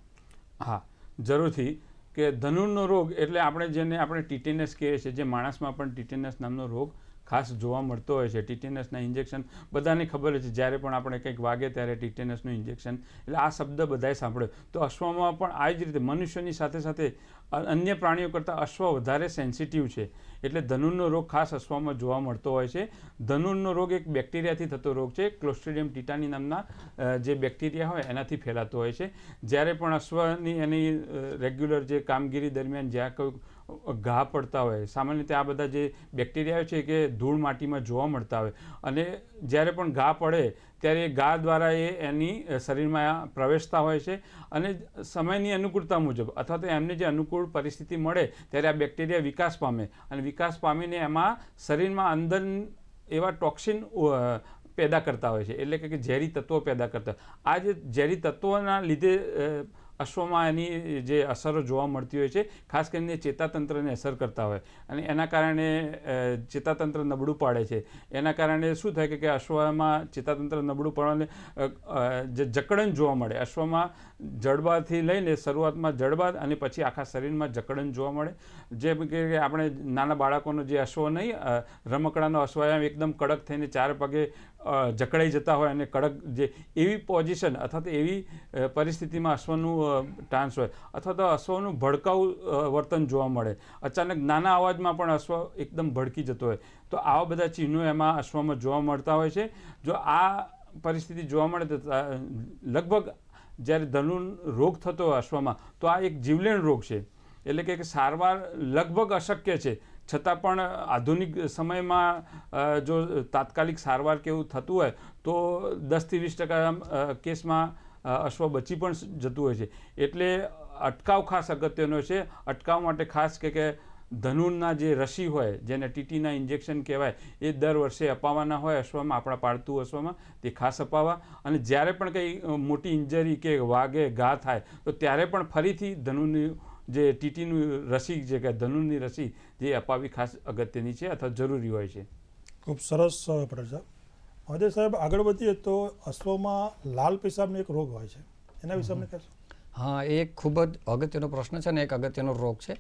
હા, જરૂરથી. કે ધનુરનો રોગ એટલે આપણે જેને આપણે ટીટેનસ કહીએ છીએ, જે માણસમાં પણ ટીટેનસ નામનો રોગ ખાસ જોવા મળતો હોય છે. ટીટેનસના ઇન્જેક્શન બધાને ખબર છે, જ્યારે પણ આપણે કંઈક વાગે ત્યારે ટીટેનસનું ઇન્જેક્શન, એટલે આ શબ્દ બધાએ સાંભળ્યો. તો અશ્વમાં પણ આ જ રીતે મનુષ્યની સાથે સાથે અન્ય પ્રાણીઓ કરતાં અશ્વ વધારે સેન્સિટિવ છે, એટલે ધનુરનો રોગ ખાસ અશ્વમાં જોવા મળતો હોય છે. ધનુરનો રોગ એક બેક્ટેરિયાથી થતો રોગ છે, ક્લોસ્ટ્રીડિયમ ટીટાની નામના જે બેક્ટેરિયા હોય એનાથી ફેલાતો હોય છે. જ્યારે પણ અશ્વની એની રેગ્યુલર જે કામગીરી દરમિયાન જ્યાં કોઈ ઘા પડતા હોય, સામાન્ય રીતે આ બધા જે બેક્ટેરિયા છે કે ધૂળ માટીમાં જોવા મળતા હોય, અને જ્યારે પણ ઘા પડે ત્યારે એ ઘા દ્વારા એની શરીરમાં પ્રવેશતા હોય છે, અને સમયની અનુકૂળતા મુજબ અથવા તો એમને જે અનુકૂળ પરિસ્થિતિ મળે ત્યારે આ બેક્ટેરિયા વિકાસ પામે, અને વિકાસ પામીને એમાં શરીરમાં અંદર એવા ટોક્સિન પેદા કરતા હોય છે, એટલે કે ઝેરી તત્વો પેદા કરતા. આ જે ઝેરી તત્વોના લીધે અશ્વમાં એની જે અસરો જોવા મળતી હોય છે, ખાસ કરીને ચેતાતંત્રને અસર કરતા હોય, અને એના કારણે ચેતાતંત્ર નબળું પાડે છે. એના કારણે શું થાય કે અશ્વમાં ચેતાતંત્ર નબળું પડવાને જે જકડન જોવા મળે. અશ્વમાં જડબાથી લઈને શરૂઆતમાં જડબાદ અને પછી આખા શરીરમાં જકડન જોવા મળે. જેમ કે આપણે નાના બાળકોનો જે અશ્વ નહીં, રમકડાનો અશ્વ એકદમ કડક થઈને ચાર પગે જકડાઈ જતા હોય, અને કડક જે એવી પોઝિશન અથવા તો એવી પરિસ્થિતિમાં અશ્વનું ડાન્સ હોય, અથવા તો અશ્વનું ભડકાઉ વર્તન જોવા મળે. અચાનક નાના અવાજમાં પણ અશ્વ એકદમ ભડકી જતો હોય. તો આવા બધા ચિહ્નો એમાં અશ્વમાં જોવા મળતા હોય છે. જો આ પરિસ્થિતિ જોવા મળે તો લગભગ જ્યારે ધનુર રોગ થતો હોય અશ્વમાં, તો આ એક જીવલેણ રોગ છે, એટલે કે સારવાર લગભગ અશક્ય છે. છતાં પણ આધુનિક સમયમાં જો તાત્કાલિક સારવાર કે એવું થતું હોય તો 10થી 20% કેસમાં અશ્વ બચી પણ જતું હોય છે. એટલે અટકાવ ખાસ અગત્યનો છે. અટકાવ માટે ખાસ કે ધનુરના જે રસી હોય, જેને ટીટીના ઇન્જેક્શન કહેવાય, એ દર વર્ષે અપાવવાના હોય અશ્વમાં, આપણા પાળતું અશ્વમાં, તે ખાસ અપાવવા. અને જ્યારે પણ કંઈ મોટી ઇન્જરી કે વાગે ઘા થાય તો ત્યારે પણ ફરીથી ધનુની જે ટીટીનું રસી છે કે ધનુરની રસી જે અપાવવી ખાસ અગત્યની છે અથવા જરૂરી હોય છે. ખૂબ સરસ પટેલ સાહેબ. મહોદય સાહેબ, આગળ વધીએ તો અશ્વમાં લાલ પેશાબનો એક રોગ હોય છે, એના વિશે અમને કહેશો? હા, એ ખૂબ જ અગત્યનો પ્રશ્ન છે અને એક અગત્યનો રોગ છે,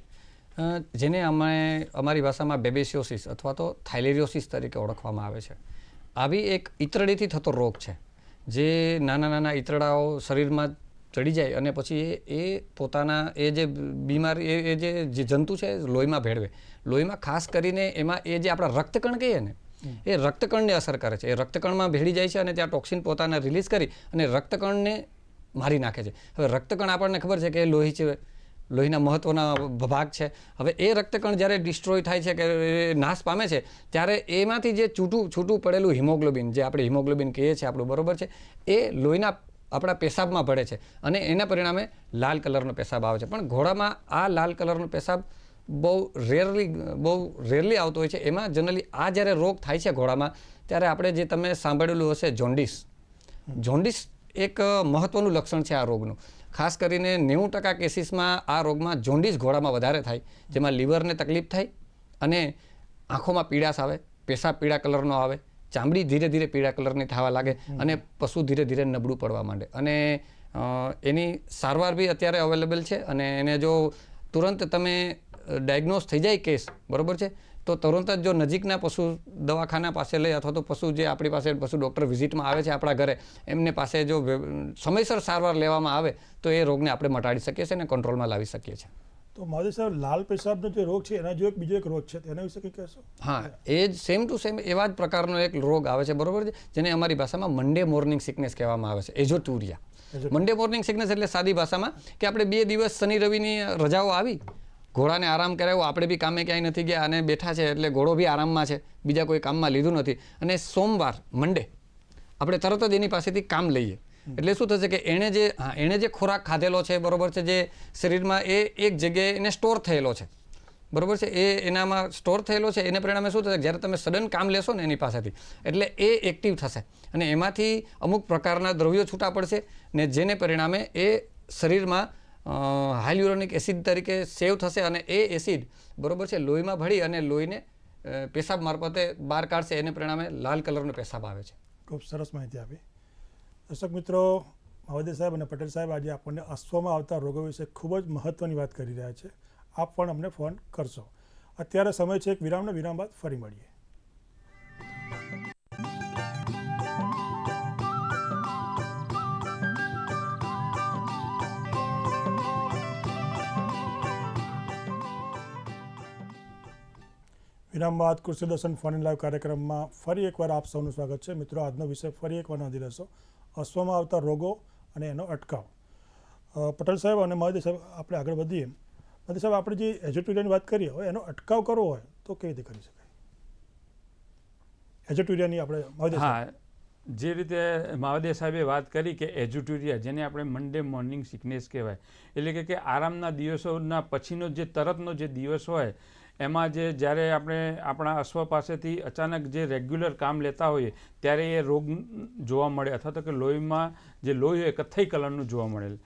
જેને અમે અમારી ભાષામાં બેબેસિયોસિસ અથવા તો થાઇલેરિયોસિસ તરીકે ઓળખવામાં આવે છે. આવી એક ઈતરડીથી થતો રોગ છે, જે નાના નાના ઈતરડાઓ શરીરમાં ચડી જાય અને પછી એ પોતાના એ જે બીમારી એ જે જંતુ છે લોહીમાં ભેળવે. લોહીમાં ખાસ કરીને એમાં એ જે આપણા રક્તકણ કહીએ ને, એ રક્તકણને અસર કરે છે. એ રક્તકણમાં ભેળી જાય છે અને ત્યાં ટોક્સિન પોતાને રિલીઝ કરી અને રક્તકણને મારી નાખે છે. હવે રક્તકણ આપણને ખબર છે કે લોહી છે, લોહીના મહત્ત્વના ભાગ છે. હવે એ રક્તકણ જ્યારે ડિસ્ટ્રોય થાય છે કે નાશ પામે છે, ત્યારે એમાંથી જે છૂટું પડેલું હિમોગ્લોબિન, જે આપણે હિમોગ્લોબિન કહીએ છીએ આપણું, બરોબર છે, એ લોહીના આપણા પેશાબમાં ભળે છે અને એના પરિણામે લાલ કલરનો પેશાબ આવે છે. પણ ઘોડામાં આ લાલ કલરનો પેશાબ બહુ રેરલી આવતો હોય છે. એમાં જનરલી આ જ્યારે રોગ થાય છે ઘોડામાં, ત્યારે આપણે જે તમે સાંભળેલું હશે જોન્ડિસ. જોન્ડિસ એક મહત્ત્વનું લક્ષણ છે આ રોગનું. ખાસ કરીને 90% કેસીસમાં આ રોગમાં જોન્ડિસ ઘોડામાં વધારે થાય, જેમાં લીવરને તકલીફ થાય અને આંખોમાં પીળાશ આવે, પેશાબ પીળા કલરનો આવે, ચામડી ધીરે ધીરે પીળા કલરની થવા લાગે અને પશુ ધીરે ધીરે નબળું પડવા માંડે. અને એની સારવાર બી અત્યારે અવેલેબલ છે, અને એને જો તુરંત તમે ડાયગ્નોઝ થઈ જાય કેસ, બરાબર છે, તો તરત જ જો નજીકના પશુ દવાખાના પાસે લઈ અથવા તો પશુ જે આપણી પાસે પશુ ડૉક્ટર વિઝિટમાં આવે છે આપણા ઘરે, એમને પાસે જો સમયસર સારવાર લેવામાં આવે તો એ રોગને આપણે મટાડી શકીએ છીએ અને કંટ્રોલમાં લાવી શકીએ છીએ. તો મહોદય સાહેબ, લાલ પેશાબનો જે રોગ છે એના જો બીજો એક રોગ છે, એના વિશે કંઈ કહેશો? હા, એ જ સેમ ટુ સેમ એવા જ પ્રકારનો એક રોગ આવે છે, બરોબર છે, જેને અમારી ભાષામાં મંડે મોર્નિંગ સિકનેસ કહેવામાં આવે છે, એઝોટુરિયા. મંડે મોર્નિંગ સિકનેસ એટલે સાદી ભાષામાં કે આપણે 2 દિવસ શનિ રવિની રજાઓ આવી, ઘોડાને આરામ કરાવ્યો, આપણે બી કામે ક્યાંય નથી ગયા અને બેઠા છે, એટલે ઘોડો બી આરામમાં છે, બીજા કોઈ કામમાં લીધું નથી, અને સોમવાર મંડે આપણે તરત જ એની પાસેથી કામ લઈએ. એટલે શું થશે કે એણે જે ખોરાક ખાધેલો છે, બરોબર છે, જે શરીરમાં એ એક જગ્યાએ એને સ્ટોર થયેલો છે, બરોબર છે, એ એનામાં સ્ટોર થયેલો છે, એને પરિણામે શું થશે, જ્યારે તમે સડન કામ લેશો ને એની પાસેથી, એટલે એ એક્ટિવ થશે અને એમાંથી અમુક પ્રકારના દ્રવ્યો છૂટા પડશે ને જેને પરિણામે એ શરીરમાં હાઇલ્યુરોનિક એસિડ તરીકે સેવ થશે અને એ એસિડ, બરોબર છે, લોહીમાં ભળી અને લોહીને પેશાબ મારફતે બહાર કાઢશે. એને પરિણામે લાલ કલરનો પેશાબ આવે છે. ખૂબ સરસ માહિતી આપી. દર્શક મિત્રો, મહોદય સાહેબ અને પટેલ સાહેબ આજે આપણને અશ્વમાં આવતા રોગો વિશે ખૂબ જ મહત્ત્વની વાત કરી રહ્યા છે. આપ પણ અમને ફોન કરશો. અત્યારે સમય છે એક વિરામનો. વિરામ બાદ ફરી મળીએ. વિરામ બાદ કૃષિ દર્શન ફોન ઇન લાઈવ કાર્યક્રમમાં ફરી એકવાર આપ સૌનું સ્વાગત છે. મિત્રો, આજનો વિષય ફરી એકવાર નોંધી લેશો, અશ્વમાં આવતા રોગો અને એનો અટકાવ. પટેલ સાહેબ અને મહાદેવ સાહેબ, આપણે આગળ વધીએ. મહાદેવ સાહેબ, આપણે જે એઝોટ્યુરિયાની વાત કરીએ, હવે એનો અટકાવ કરવો હોય તો કેવી રીતે કરી શકાય? એઝોટ્યુરિયાની આપણે મહાદેવ સાહેબ. હા, જે રીતે મહાદેવ સાહેબે વાત કરી કે એઝોટ્યુરિયા, જેને આપણે મંડે મોર્નિંગ સિકનેસ કહેવાય, એટલે કે આરામના દિવસોના પછીનો જે તરતનો જે દિવસ હોય, એમાં જ્યારે આપણે આપણા અશ્વ પાસેથી અચાનક જે રેગ્યુલર કામ લેતા હોઈએ ત્યારે એ રોગ જોવા મળે, અથવા તો કે લોહીમાં જે લોહી હોય કથ્થઈ કલરનું જોવા મળે,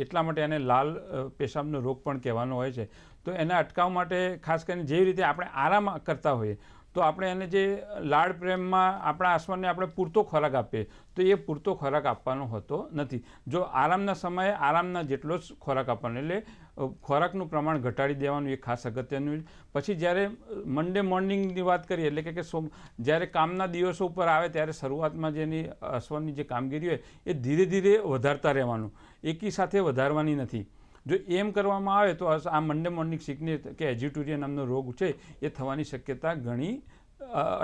એટલા માટે એને લાલ પેશાબનો રોગ પણ કહેવાનો હોય છે. તો એના અટકાવ માટે ખાસ કરીને જેવી રીતે આપણે આરામ કરતા હોઈએ તો આપણે એને જે લાડ પ્રેમમાં આપણા અશ્વને આપણે પૂરતો ખોરાક આપીએ તો એ પૂરતો ખોરાક આપવાનો હોતો નથી. જો આરામના સમયે આરામના જેટલો જ ખોરાક આપવાનો, એટલે ખોરાકનું પ્રમાણ ઘટાડી દેવાનું એ ખાસ અગત્યનું. પછી જ્યારે મંડે મોર્નિંગની વાત કરીએ, એટલે કે જ્યારે કામના દિવસો ઉપર આવે ત્યારે શરૂઆતમાં જેની અશ્વની જે કામગીરી હોય એ ધીરે ધીરે વધારતા રહેવાનું, એકી સાથે વધારવાની નથી. જો એમ કરવામાં આવે તો આ મંડે મોર્નિંગ સિકનેસ કે એઝોટ્યુરિયા નામનો રોગ છે એ થવાની શક્યતા ઘણી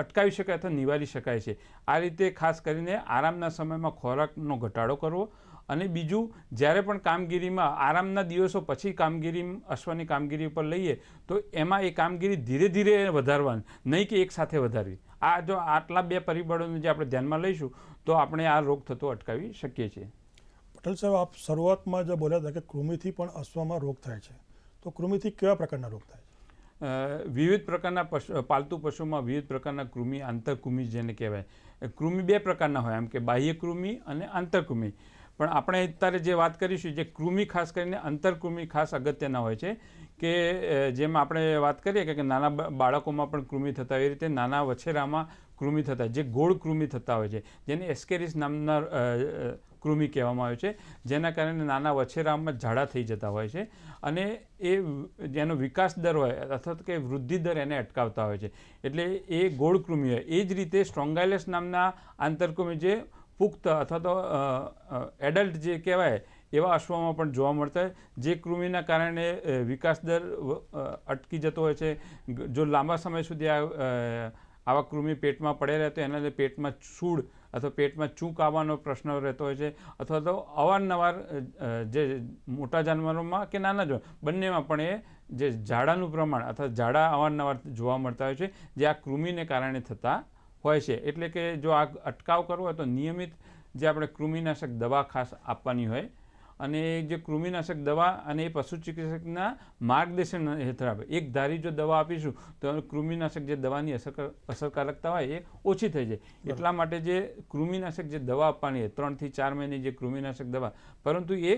અટકાવી શકાય અથવા નિવારી શકાય છે. આ રીતે ખાસ કરીને આરામના સમયમાં ખોરાકનો ઘટાડો કરવો, અને બીજું જ્યારે પણ કામગીરીમાં આરામના દિવસો પછી અશ્વની કામગીરી ઉપર લઈએ તો એમાં એ કામગીરી ધીરે ધીરે વધારવાની, નહીં કે એક સાથે વધારવી. આ જો આટલા બે પરિબળોને જે આપણે ધ્યાનમાં લઈશું તો આપણે આ રોગ થતો અટકાવી શકીએ છીએ. પટેલ સાહેબ, આપ શરૂઆતમાં જે બોલ્યા હતા કે કૃમિથી પણ અશ્વમાં રોગ થાય છે, તો કૃમિથી કેવા પ્રકારના રોગ થાય છે? વિવિધ પ્રકારના પાલતુ પશુમાં વિવિધ પ્રકારના કૃમિ, આંતરકૃમિ જેને કહેવાય. કૃમિ બે પ્રકારના હોય, એમ કે બાહ્ય કૃમિ અને આંતરકૃમિ. પણ આપણે અત્યારે જે વાત કરીશું, જે કૃમિ ખાસ કરીને આંતરકૃમિ ખાસ અગત્યના હોય છે, કે જેમ આપણે વાત કરીએ કે નાના બાળકોમાં પણ કૃમિ થતા હોય, એ રીતે નાના વછેરામાં કૃમિ થતા, જે ગોળ કૃમિ થતા હોય છે, જેને એસ્કેરિસ નામના કૃમિ કહેવામાં આવે છે, જેના કારણે નાના વછેરામાં ઝાડા થઈ જતા હોય છે, અને એ જેનો વિકાસ દર હોય અથવા તો કે વૃદ્ધિ દર એને અટકાવતા હોય છે, એટલે એ ગોળ કૃમિ હોય. એ જ રીતે સ્ટ્રોંગાઇલસ નામના આંતરકૃમિ જે પુખ્ત અથવા તો એડલ્ટ જે કહેવાય એવા અશ્વમાં પણ જોવા મળતા હોય, જે કૃમિના કારણે વિકાસ દર અટકી જતો હોય છે. જો લાંબા સમય સુધી આવા કૃમિ પેટમાં પડે રહે તો એના લીધે પેટમાં સૂળ અથવા પેટમાં ચૂંક આવવાનો પ્રશ્ન રહેતો હોય છે, અથવા તો અવારનવાર જે મોટા જાનવરોમાં કે નાના જાનવર બંનેમાં પણ એ જે ઝાડાનું પ્રમાણ અથવા ઝાડા અવારનવાર જોવા મળતા હોય છે, જે આ કૃમિને કારણે થતા હોય છે. એટલે કે જો આ અટકાવ કરવો હોય તો નિયમિત જે આપણે કૃમિનાશક દવા ખાસ આપવાની હોય, અને જે કૃમિનાશક દવા અને એ પશુ ચિકિત્સકના માર્ગદર્શન હેઠળ આપે. એક ધારી જો દવા આપીશું તો કૃમિનાશક જે દવાની અસરકારકતા હોય એ ઓછી થઈ જાય. એટલા માટે જે કૃમિનાશક જે દવા આપવાની હોય 3 થી 4 મહિને જે કૃમિનાશક દવા, પરંતુ એ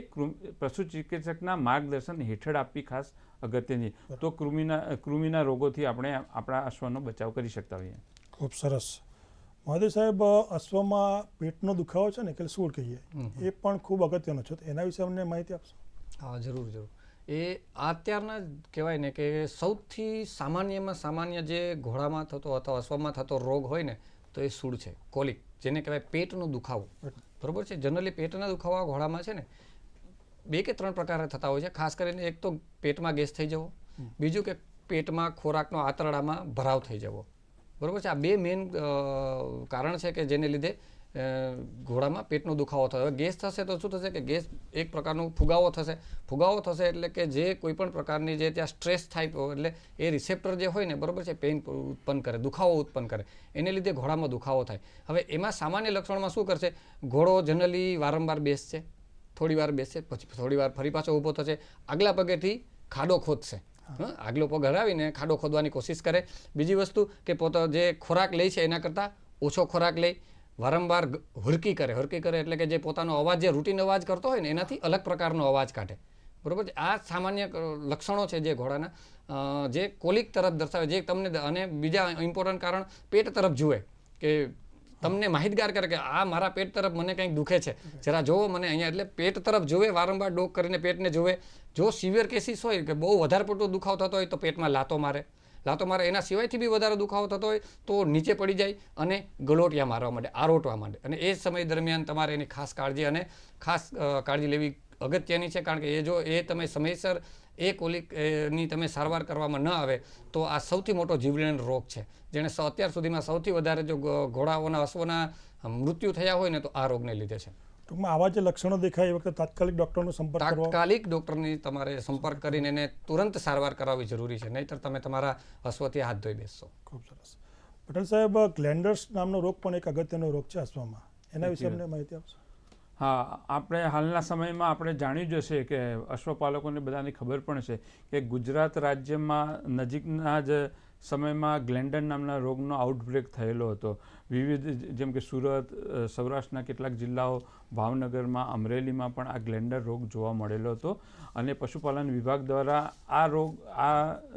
પશુ ચિકિત્સકના માર્ગદર્શન હેઠળ આપવી ખાસ અગત્યની, તો કૃમિના રોગોથી આપણે આપણા અશ્વનો બચાવ કરી શકતા હોઈએ. ખૂબ સરસ. મહાદેવ સાહેબ, અશ્વમાં પેટનો દુખાવો છે ને કે સૂળ કહીએ, એ પણ ખૂબ અગત્યનો છે, તો એના વિશે અમને માહિતી આપશો? હા, જરૂર. એ અત્યારના કહેવાય ને કે સૌથી સામાન્યમાં સામાન્ય જે ઘોડામાં થતો અથવા અશ્વમાં થતો રોગ હોય ને તો એ સૂળ છે, કોલિક, જેને કહેવાય પેટનો દુખાવો. બરોબર છે. જનરલી પેટના દુખાવા ઘોડામાં છે ને 2 કે 3 પ્રકારે થતા હોય છે. ખાસ કરીને એક તો પેટમાં ગેસ થઈ જવો, બીજું કે પેટમાં ખોરાકનો આંતરડામાં ભરાવ થઈ જવો. બરાબર છે. આ 2 મેઇન કારણ છે કે જેને લીધે ઘોડામાં પેટનો દુખાવો થયો. ગેસ થશે તો શું થશે કે ગેસ એક પ્રકારનો ફુગાવો થશે. ફુગાવો થશે એટલે કે જે કોઈ પણ પ્રકારની જે ત્યાં સ્ટ્રેસ થાય એટલે એ રિસેપ્ટર જે હોય ને, બરાબર છે, પેઇન ઉત્પન્ન કરે, દુખાવો ઉત્પન્ન કરે, એને લીધે ઘોડામાં દુખાવો થાય. હવે એમાં સામાન્ય લક્ષણમાં શું કરશે, ઘોડો જનરલી વારંવાર બેસશે, થોડી વાર બેસશે, પછી થોડી વાર ફરી પાછો ઊભો થશે, આગલા પગેથી ખાડો ખોદશે, આગલો પગ હરાવીને ખાડો ખોદવાની કોશિશ કરે. બીજી વસ્તુ કે પોતે જે ખોરાક લે છે એના કરતાં ઓછો ખોરાક લે, વારંવાર હુરકી કરે એટલે કે જે પોતાનો અવાજ જે રૂટીન અવાજ કરતો હોય ને એનાથી અલગ પ્રકારનો અવાજ કાઢે. બરાબર છે. આ સામાન્ય લક્ષણો છે જે ઘોડાના જે કોલિક તરફ દર્શાવે, જે તમને, અને બીજા ઇમ્પોર્ટન્ટ કારણ પેટ તરફ જુએ, કે તમને માહિતગાર કરે કે આ મારા પેટ તરફ મને કંઈક દુખે છે, જરા જોવો મને અહીંયા, એટલે પેટ તરફ જોવે, વારંવાર ડોક કરીને પેટને જોવે. જો સિવિયર કેસીસ હોય કે બહુ વધારે પડતો દુખાવો થતો હોય તો પેટમાં લાતો મારે, એના સિવાયથી બી વધારે દુખાવો થતો હોય તો નીચે પડી જાય અને ગલોટિયા મારવા માંડે, આરોટવા માંડે. અને એ સમય દરમિયાન તમારે એની ખાસ કાળજી લેવી અગત્યની છે, કારણ કે એ જો એ તમે સમયસર એ કોલિકની તમે સારવાર કરવામાં ન આવે તો આ સૌથી મોટો જીવલેણ રોગ છે, જેણે અત્યાર સુધીમાં સૌથી વધારે જો ઘોડાઓના અશ્વના મૃત્યુ થયા હોય ને તો આ રોગને લીધે છે. ટૂંકમાં આવા જે લક્ષણો દેખાય એ વખતે તાત્કાલિક ડૉક્ટરનો સંપર્ક કરવો. તાત્કાલિક ડૉક્ટરની તમારે સંપર્ક કરીને એને તુરંત સારવાર કરાવવી જરૂરી છે, નહીંતર તમે તમારા અશ્વથી હાથ ધોઈ બેસશો. ખૂબ સરસ. પટેલ સાહેબ, ગ્લેન્ડર્સ નામનો રોગ પણ એક અગત્યનો રોગ છે અશ્વમાં, એના વિશે અમને માહિતી આપશો? હા, આપણે હાલના સમયમાં આપણે જાણ્યું જ હશે કે અશ્વપાલકોને બધાની ખબર પણ છે કે ગુજરાત રાજ્યમાં નજીકના જ સમયમાં ગ્લેન્ડર નામના રોગનો આઉટબ્રેક થયેલો હતો. વિવિધ જેમ કે સુરત, સૌરાષ્ટ્રના કેટલાક જિલ્લાઓ, ભાવનગરમાં, અમરેલીમાં પણ આ ગ્લેન્ડર રોગ જોવા મળેલો હતો અને પશુપાલન વિભાગ દ્વારા આ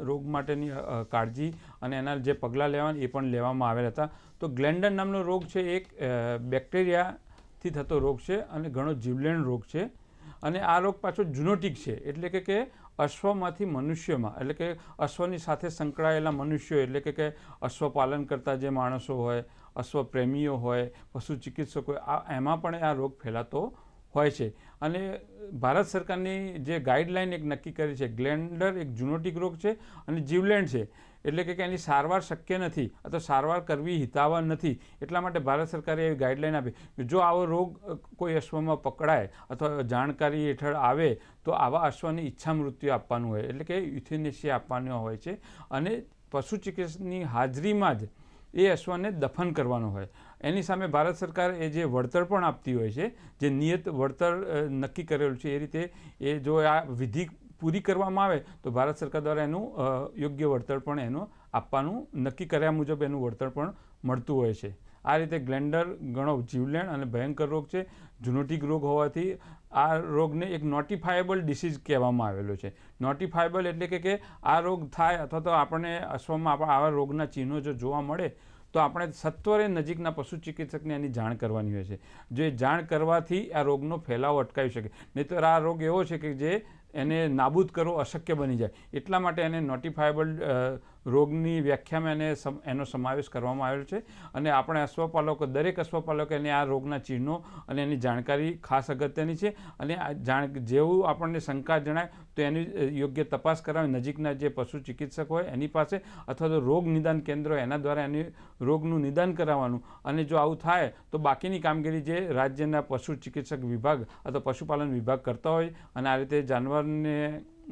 રોગ માટેની કાળજી અને એના જે પગલાં લેવાના એ પણ લેવામાં આવેલા હતા. તો ગ્લેન્ડર નામનો રોગ છે એક બેક્ટેરિયાથી થતો રોગ છે અને ઘણો જીવલેણ રોગ છે અને આ રોગ પાછો ઝૂનોટિક છે, એટલે કે અશ્વમાંથી મનુષ્યમાં, એટલે કે અશ્વની સાથે સંકળાયેલા મનુષ્યો, એટલે કે અશ્વપાલન કરતા જે માણસો હોય, અશ્વ પ્રેમીઓ હોય, પશુ ચિકિત્સકો હોય, એમાં પણ આ રોગ ફેલાતો હોય છે. અને ભારત સરકારની જે ગાઈડલાઈન એક નક્કી કરી છે, ગ્લેન્ડર એક ઝૂનોટિક રોગ છે અને જીવલેણ છે, એટલે કે એની સારવાર શક્ય નથી અથવા સારવાર કરવી હિતાવહ નથી. એટલા માટે ભારત સરકારે એવી ગાઈડલાઈન આપી કે જો આવો રોગ કોઈ અશ્વમાં પકડાય અથવા જાણકારી હેઠળ આવે તો આવા અશ્વને ઈચ્છા મૃત્યુ આપવાનું હોય, એટલે કે યુથેનેસિયા આપવાનો હોય છે અને પશુ ચિકિત્સકની હાજરીમાં જ એ અશ્વને દફન કરવાનો હોય. એની સામે ભારત સરકાર એ જે વળતર પણ આપતી હોય છે, જે નિયત વળતર નક્કી કરેલું છે, એ રીતે એ જો આ વિધિ પૂરી કરવામાં આવે તો ભારત સરકાર દ્વારા એનું યોગ્ય વળતર પણ એનું આપવાનું નક્કી કર્યા મુજબ એનું વળતર પણ મળતું હોય છે. આ રીતે ગ્લેન્ડર ઘણો જીવલેણ અને ભયંકર રોગ છે. ઝૂનોટિક રોગ હોવાથી આ રોગને એક નોટિફાયેબલ ડિસીઝ કહેવામાં આવેલો છે. નોટિફાયેબલ એટલે કે આ રોગ થાય અથવા તો આપણને અશ્વમાં આવા રોગના ચિહ્નો જો જોવા મળે તો આપણે સત્વરે નજીકના પશુ ચિકિત્સકને એની જાણ કરવાની હોય છે. જે જાણ કરવાથી આ રોગનો ફેલાવો અટકાવી શકે, નહીંતર આ રોગ એવો છે કે જે એને નાબૂદ કરવો અશક્ય બની જાય. એટલા માટે એને નોટિફાયેબલ રોગની વ્યાખ્યામાં એનો સમાવેશ કરવામાં આવેલો છે અને આપણે અશ્વપાલકો, દરેક અશ્વપાલકો એને આ રોગના ચિહ્નો અને એની જાણકારી ખાસ અગત્યની છે અને જેવું આપણને શંકા જણાય તો એની યોગ્ય તપાસ કરાવી નજીકના જે પશુ ચિકિત્સક હોય એની પાસે અથવા તો રોગ નિદાન કેન્દ્ર એના દ્વારા એની રોગનું નિદાન કરાવવાનું અને જો આવું થાય તો બાકીની કામગીરી જે રાજ્યના પશુ ચિકિત્સક વિભાગ અથવા પશુપાલન વિભાગ કરતા હોય અને આ રીતે જાનવરને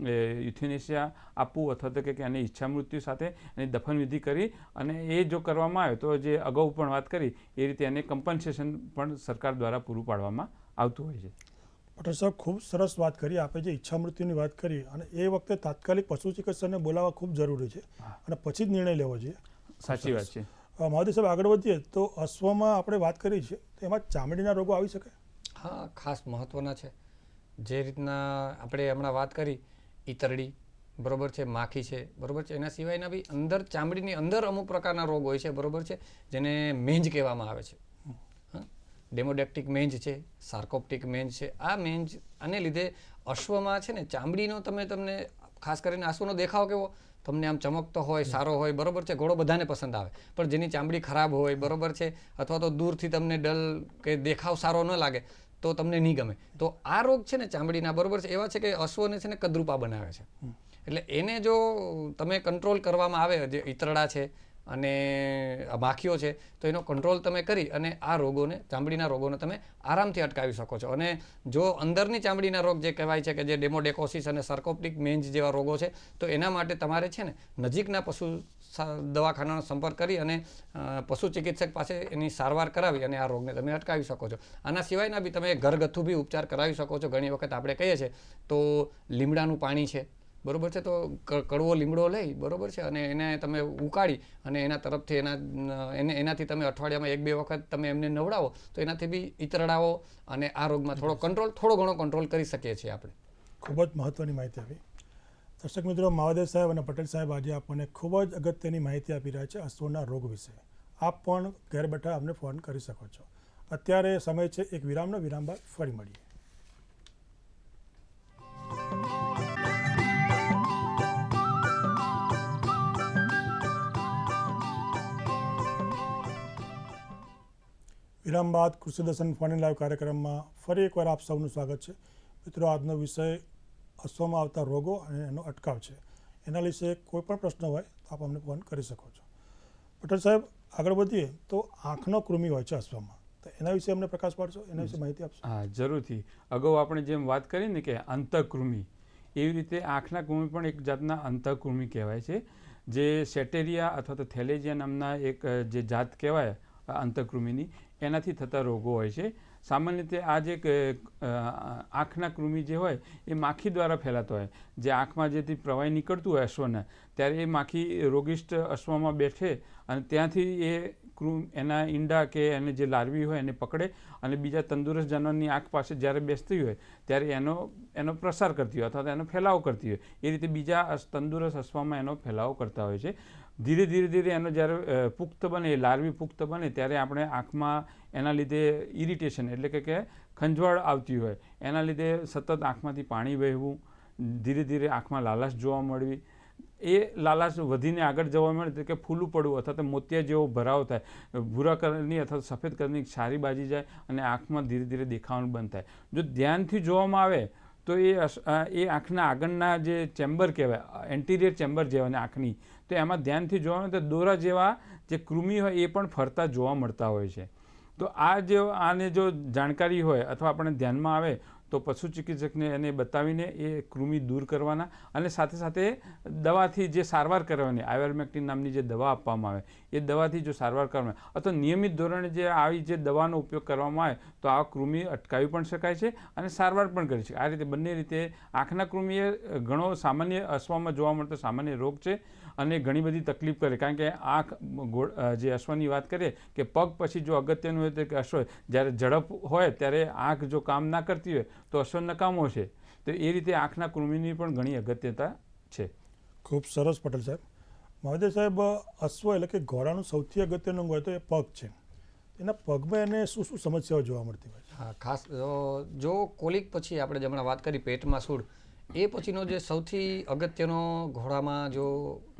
યુથેનેસિયા આપવું અથવા તો કે એની ઈચ્છા મૃત્યુ સાથે એની દફન વિધિ કરી અને એ જો કરવામાં આવે તો જે અગાઉ પણ વાત કરી એ રીતે એને કમ્પન્સેશન પણ સરકાર દ્વારા પૂરું પાડવામાં આવતું હોય છે. પટેલ સાહેબ, ખૂબ સરસ વાત કરી આપણે, જે ઈચ્છા મૃત્યુની વાત કરી અને એ વખતે તાત્કાલિક પશુ ચિકિત્સકને બોલાવવા ખૂબ જરૂરી છે અને પછી જ નિર્ણય લેવો જોઈએ. સાચી વાત છે. મહોદય સાહેબ, આગળ વધીએ તો અશ્વમાં આપણે વાત કરી છે તો એમાં ચામડીના રોગો આવી શકે? હા, ખાસ મહત્ત્વના છે. જે રીતના આપણે હમણાં વાત કરી ઈતરડી, બરોબર છે, માખી છે, બરોબર છે, એના સિવાયના બી અંદર ચામડીની અંદર અમુક પ્રકારના રોગ હોય છે, બરોબર છે, જેને મેંજ કહેવામાં આવે છે. ડેમોડેક્ટિક મેંજ છે, સાર્કોપ્ટિક મેંજ છે. આ મેંજ આને લીધે અશ્વમાં છે ને ચામડીનો તમને ખાસ કરીને અશ્વનો દેખાવ કેવો તમને આમ ચમકતો હોય, સારો હોય, બરોબર છે, ઘોડો બધાને પસંદ આવે, પણ જેની ચામડી ખરાબ હોય, બરોબર છે, અથવા તો દૂરથી તમને ડલ કે દેખાવ સારો ન લાગે તો તમને નહીં ગમે. તો આ રોગ છે ને ચામડીના, બરોબર છે, એવા છે કે અશ્વને છે ને કદરૂપા બનાવે છે. એટલે એને જો તમે કંટ્રોલ કરવામાં આવે, જે ઈતરડા છે અને માખીઓ છે, તો એનો કંટ્રોલ તમે કરી અને આ રોગોને, ચામડીના રોગોને તમે આરામથી અટકાવી શકો છો. અને જો અંદરની ચામડીના રોગ જે કહેવાય છે કે જે ડેમોડેકોસિસ અને સાર્કોપ્ટિક મેંજ જેવા રોગો છે, તો એના માટે તમારે છે ને નજીકના પશુ દવાખાનાનો સંપર્ક કરી અને પશુ ચિકિત્સક પાસે એની સારવાર કરાવી અને આ રોગને તમે અટકાવી શકો છો. આના સિવાયના બી તમે ઘરગથ્થુ બી ઉપચાર કરાવી શકો છો. ઘણી વખત આપણે કહીએ છીએ તો લીમડાનું પાણી છે, બરોબર છે, તો કડવો લીમડો લઈ, બરોબર છે, અને એને તમે ઉકાળી અને એના તરફથી એનાથી તમે અઠવાડિયામાં 1-2 વખત તમે એમને નવડાવો તો એનાથી બી ઈતરડાઓ અને આ રોગમાં થોડો ઘણો કંટ્રોલ કરી શકીએ છીએ આપણે. ખૂબ જ મહત્ત્વની માહિતી આપી. દર્શક મિત્રો, મહાદેવ સાહેબ અને પટેલ સાહેબ આજે આપણને ખૂબ જ અગત્યની માહિતી આપી રહ્યા છે અશ્વના રોગ વિશે. આપ પણ ઘેર બેઠા અમને ફોન કરી શકો છો. અત્યારે સમય છે એક વિરામનો. વિરામ બાદ ફરી મળીએ. વિરામ બાદ કૃષિ દર્શન ફોન ઇન લાઈવ કાર્યક્રમમાં ફરી એકવાર આપ સૌનું સ્વાગત છે. મિત્રો, આજનો વિષય અશ્વમાં આવતા રોગો અને એનો અટકાવ છે એના વિશે કોઈ પણ પ્રશ્ન હોય તો આપ અમને ફોન કરી શકો છો. પટેલ સાહેબ, આગળ વધીએ તો આંખનો કૃમિ હોય છે અશ્વમાં, તો એના વિશે અમને પ્રકાશ પાડશો, એના વિશે માહિતી આપશો? હા, જરૂરથી. અગાઉ આપણે જેમ વાત કરી ને કે અંતઃકૃમિ, એવી રીતે આંખના કૃમિ પણ એક જાતના અંતઃકૃમિ કહેવાય છે, જે સેટેરિયા અથવા તો થેલેજિયા નામના એક જે જાત કહેવાય અંતઃકૃમિની, એનાથી થતા રોગો હોય છે. સામાન્ય રીતે આ જે આંખના કૃમિ જે હોય એ માખી દ્વારા ફેલાતો હોય. જે આંખમાં જેથી પ્રવાહી નીકળતું હોય અશ્વના, ત્યારે એ માખી રોગિષ્ટ અશ્વમાં બેઠે અને ત્યાંથી એ એના ઈંડા કે એને જે લાર્વી હોય એને પકડે અને બીજા તંદુરસ્ત જાનવરની આંખ પાસે જ્યારે બેસતી હોય ત્યારે એનો પ્રસાર કરતી હોય અથવા તો એનો ફેલાવો કરતી હોય. એ રીતે બીજા તંદુરસ્ત અશ્વમાં એનો ફેલાવો કરતા હોય છે. ધીરે ધીરે એનો જ્યારે પુખ્ત બને, લાર્વી પુખ્ત બને, ત્યારે આપણે આંખમાં એના લીધે ઇરિટેશન એટલે કે ખંજવાળ આવતી હોય, એના લીધે સતત આંખમાંથી પાણી વહેવું, ધીરે ધીરે આંખમાં લાલાશ જોવા મળવી, એ લાલાશ વધીને આગળ જવા મળે કે ફૂલું પડવું અથવા તો મોતિયા જેવો ભરાવ થાય, ભૂરા કલરની અથવા સફેદ કલરની સારી બાજી જાય અને આંખમાં ધીરે ધીરે દેખાવાનું બંધ થાય. જો ધ્યાનથી જોવામાં આવે તો એ આંખના આગળના જે ચેમ્બર કહેવાય, એન્ટિરિયર ચેમ્બર જેવા આંખની, તો એમાં ધ્યાનથી જોવામાં તો દોરા જેવા જે કૃમિ હોય એ પણ ફરતા જોવા મળતા હોય છે. તો આને જો જાણકારી હોય અથવા આપણે ધ્યાનમાં આવે તો પશુ ચિકિત્સકને એને બતાવીને એ કૃમિ દૂર કરવાના અને સાથે સાથે દવાથી જે સારવાર કરવાની, આયર્મેક્ટિન નામની જે દવા આપવામાં આવે એ દવાથી જો સારવાર કરવામાં આવે અથવા નિયમિત ધોરણે જે આવી જે દવાનો ઉપયોગ કરવામાં આવે તો આ કૃમિ અટકાવી પણ શકાય છે અને સારવાર પણ કરી શકાય. આ રીતે બંને રીતે આંખના કૃમિ એ ઘણો સામાન્ય અશ્વમાં જોવા મળતો સામાન્ય રોગ છે અને ઘણી બધી તકલીફ કરે. કારણ કે આંખ જે અશ્વની વાત કરીએ કે પગ પછી જો અગત્યનું હોય તો કે અશ્વ જ્યારે ઝડપ હોય ત્યારે આંખ જો કામ ના કરતી હોય તો અશ્વ નકામો છે. તો એ રીતે આંખના કૃમિની પણ ઘણી અગત્યતા છે. ખૂબ સરસ પટેલ સાહેબ. મહાદેવ સાહેબ, અશ્વ એટલે કે ઘોડાનું સૌથી અગત્યનું અંગ હોય તો એ પગ છે. એના પગમાં એને શું શું સમસ્યાઓ જોવા મળતી હોય છે? હા, ખાસ જો કોલિક પછી આપણે હમણાં વાત કરી પેટમાં સૂળ, એ પછીનો જે સૌથી અગત્યનો ઘોડામાં જો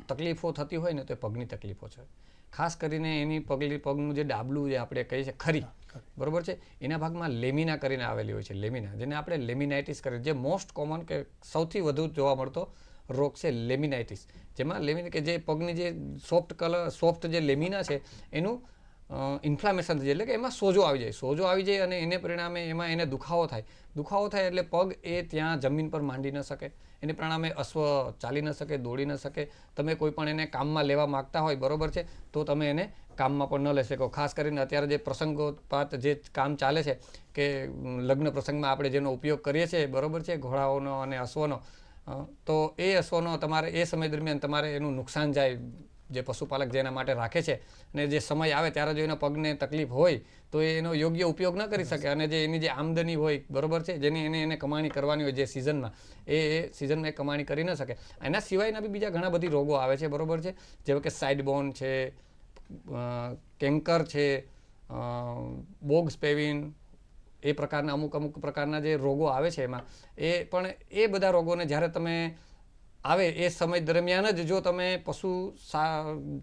તકલીફો થતી હોય ને તો એ પગની તકલીફો છે. ખાસ કરીને એની પગનું જે ડાબલું જે આપણે કહીએ છીએ ખરી, બરોબર છે, એના ભાગમાં લેમિના કરીને આવેલી હોય છે. લેમિના, જેને આપણે લેમિનાઇટિસ કરીએ, જે મોસ્ટ કોમન કે સૌથી વધુ જોવા મળતો રોગ છે લેમિનાઇટિસ. જેમાં લેમિના કે જે પગની જે સોફ્ટ જે લેમિના છે એનું ઇન્ફ્લામેશન થઈ જાય, એટલે કે એમાં સોજો આવી જાય અને એને પરિણામે એમાં એને દુખાવો થાય એટલે પગ એ ત્યાં જમીન પર માંડી ન શકે, એને પરિણામે અશ્વ ચાલી ન શકે, દોડી ન શકે. તમે કોઈ પણ એને કામમાં લેવા માગતા હોય, બરોબર છે, તો તમે એને કામમાં પણ ન લઈ શકો. ખાસ કરીને અત્યારે જે પ્રસંગોપાત જે કામ ચાલે છે કે લગ્ન પ્રસંગમાં આપણે જેનો ઉપયોગ કરીએ છીએ, બરોબર છે, ઘોડાઓનો અને અશ્વનો, તો એ અશ્વનો તમારે એ સમય દરમિયાન તમારે એનું નુકસાન જાય, જે પશુપાલક જેના માટે રાખે છે, અને જે સમય આવે ત્યારે જો એના પગને તકલીફ હોય તો એનો યોગ્ય ઉપયોગ ન કરી શકે અને જે એની જે આમદની હોય, બરોબર છે, જેની એને કમાણી કરવાની હોય જે સિઝનમાં, એ સિઝનમાં એ કમાણી કરી ન શકે. એના સિવાયના બી બીજા ઘણા બધી રોગો આવે છે, બરોબર છે, જેવા કે સાઇડ બોન છે, કેન્કર છે, બોગ સ્પેવિન, એ પ્રકારના અમુક પ્રકારના જે રોગો આવે છે એમાં એ બધા રોગોને જ્યારે તમે આવે એ સમય દરમિયાન જ જો તમે પશુ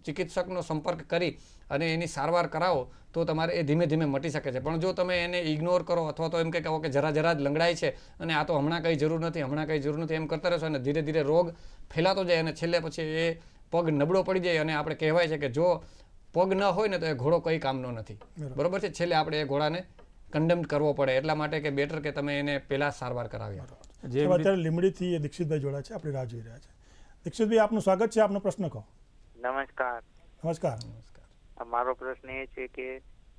ચિકિત્સકનો સંપર્ક કરી અને એની સારવાર કરાવો તો તમારે એ ધીમે ધીમે મટી શકે છે. પણ જો તમે એને ઇગ્નોર કરો અથવા તો એમ કહો કે જરા જ લંગડાય છે અને આ તો હમણાં કંઈ જરૂર નથી એમ કરતા રહેશો અને ધીરે ધીરે રોગ ફેલાતો જાય અને છેલ્લે પછી એ પગ નબળો પડી જાય અને આપણે કહેવાય છે કે જો પગ ન હોય ને તો એ ઘોડો કંઈ કામનો નથી, બરોબર છે. છેલ્લે આપણે એ ઘોડાને કન્ડેમ કરવો પડે, એટલા માટે કે બેટર કે તમે એને પહેલાં સારવાર કરાવી. અત્યારે લીમડીથી દીક્ષિતભાઈ જોડા છે, આપણે રાહ જોઈ રહ્યા છે. દીક્ષિતભાઈ, આપનું સ્વાગત છે, આપનો પ્રશ્ન કહો. નમસ્કાર. મારો પ્રશ્ન એ છે કે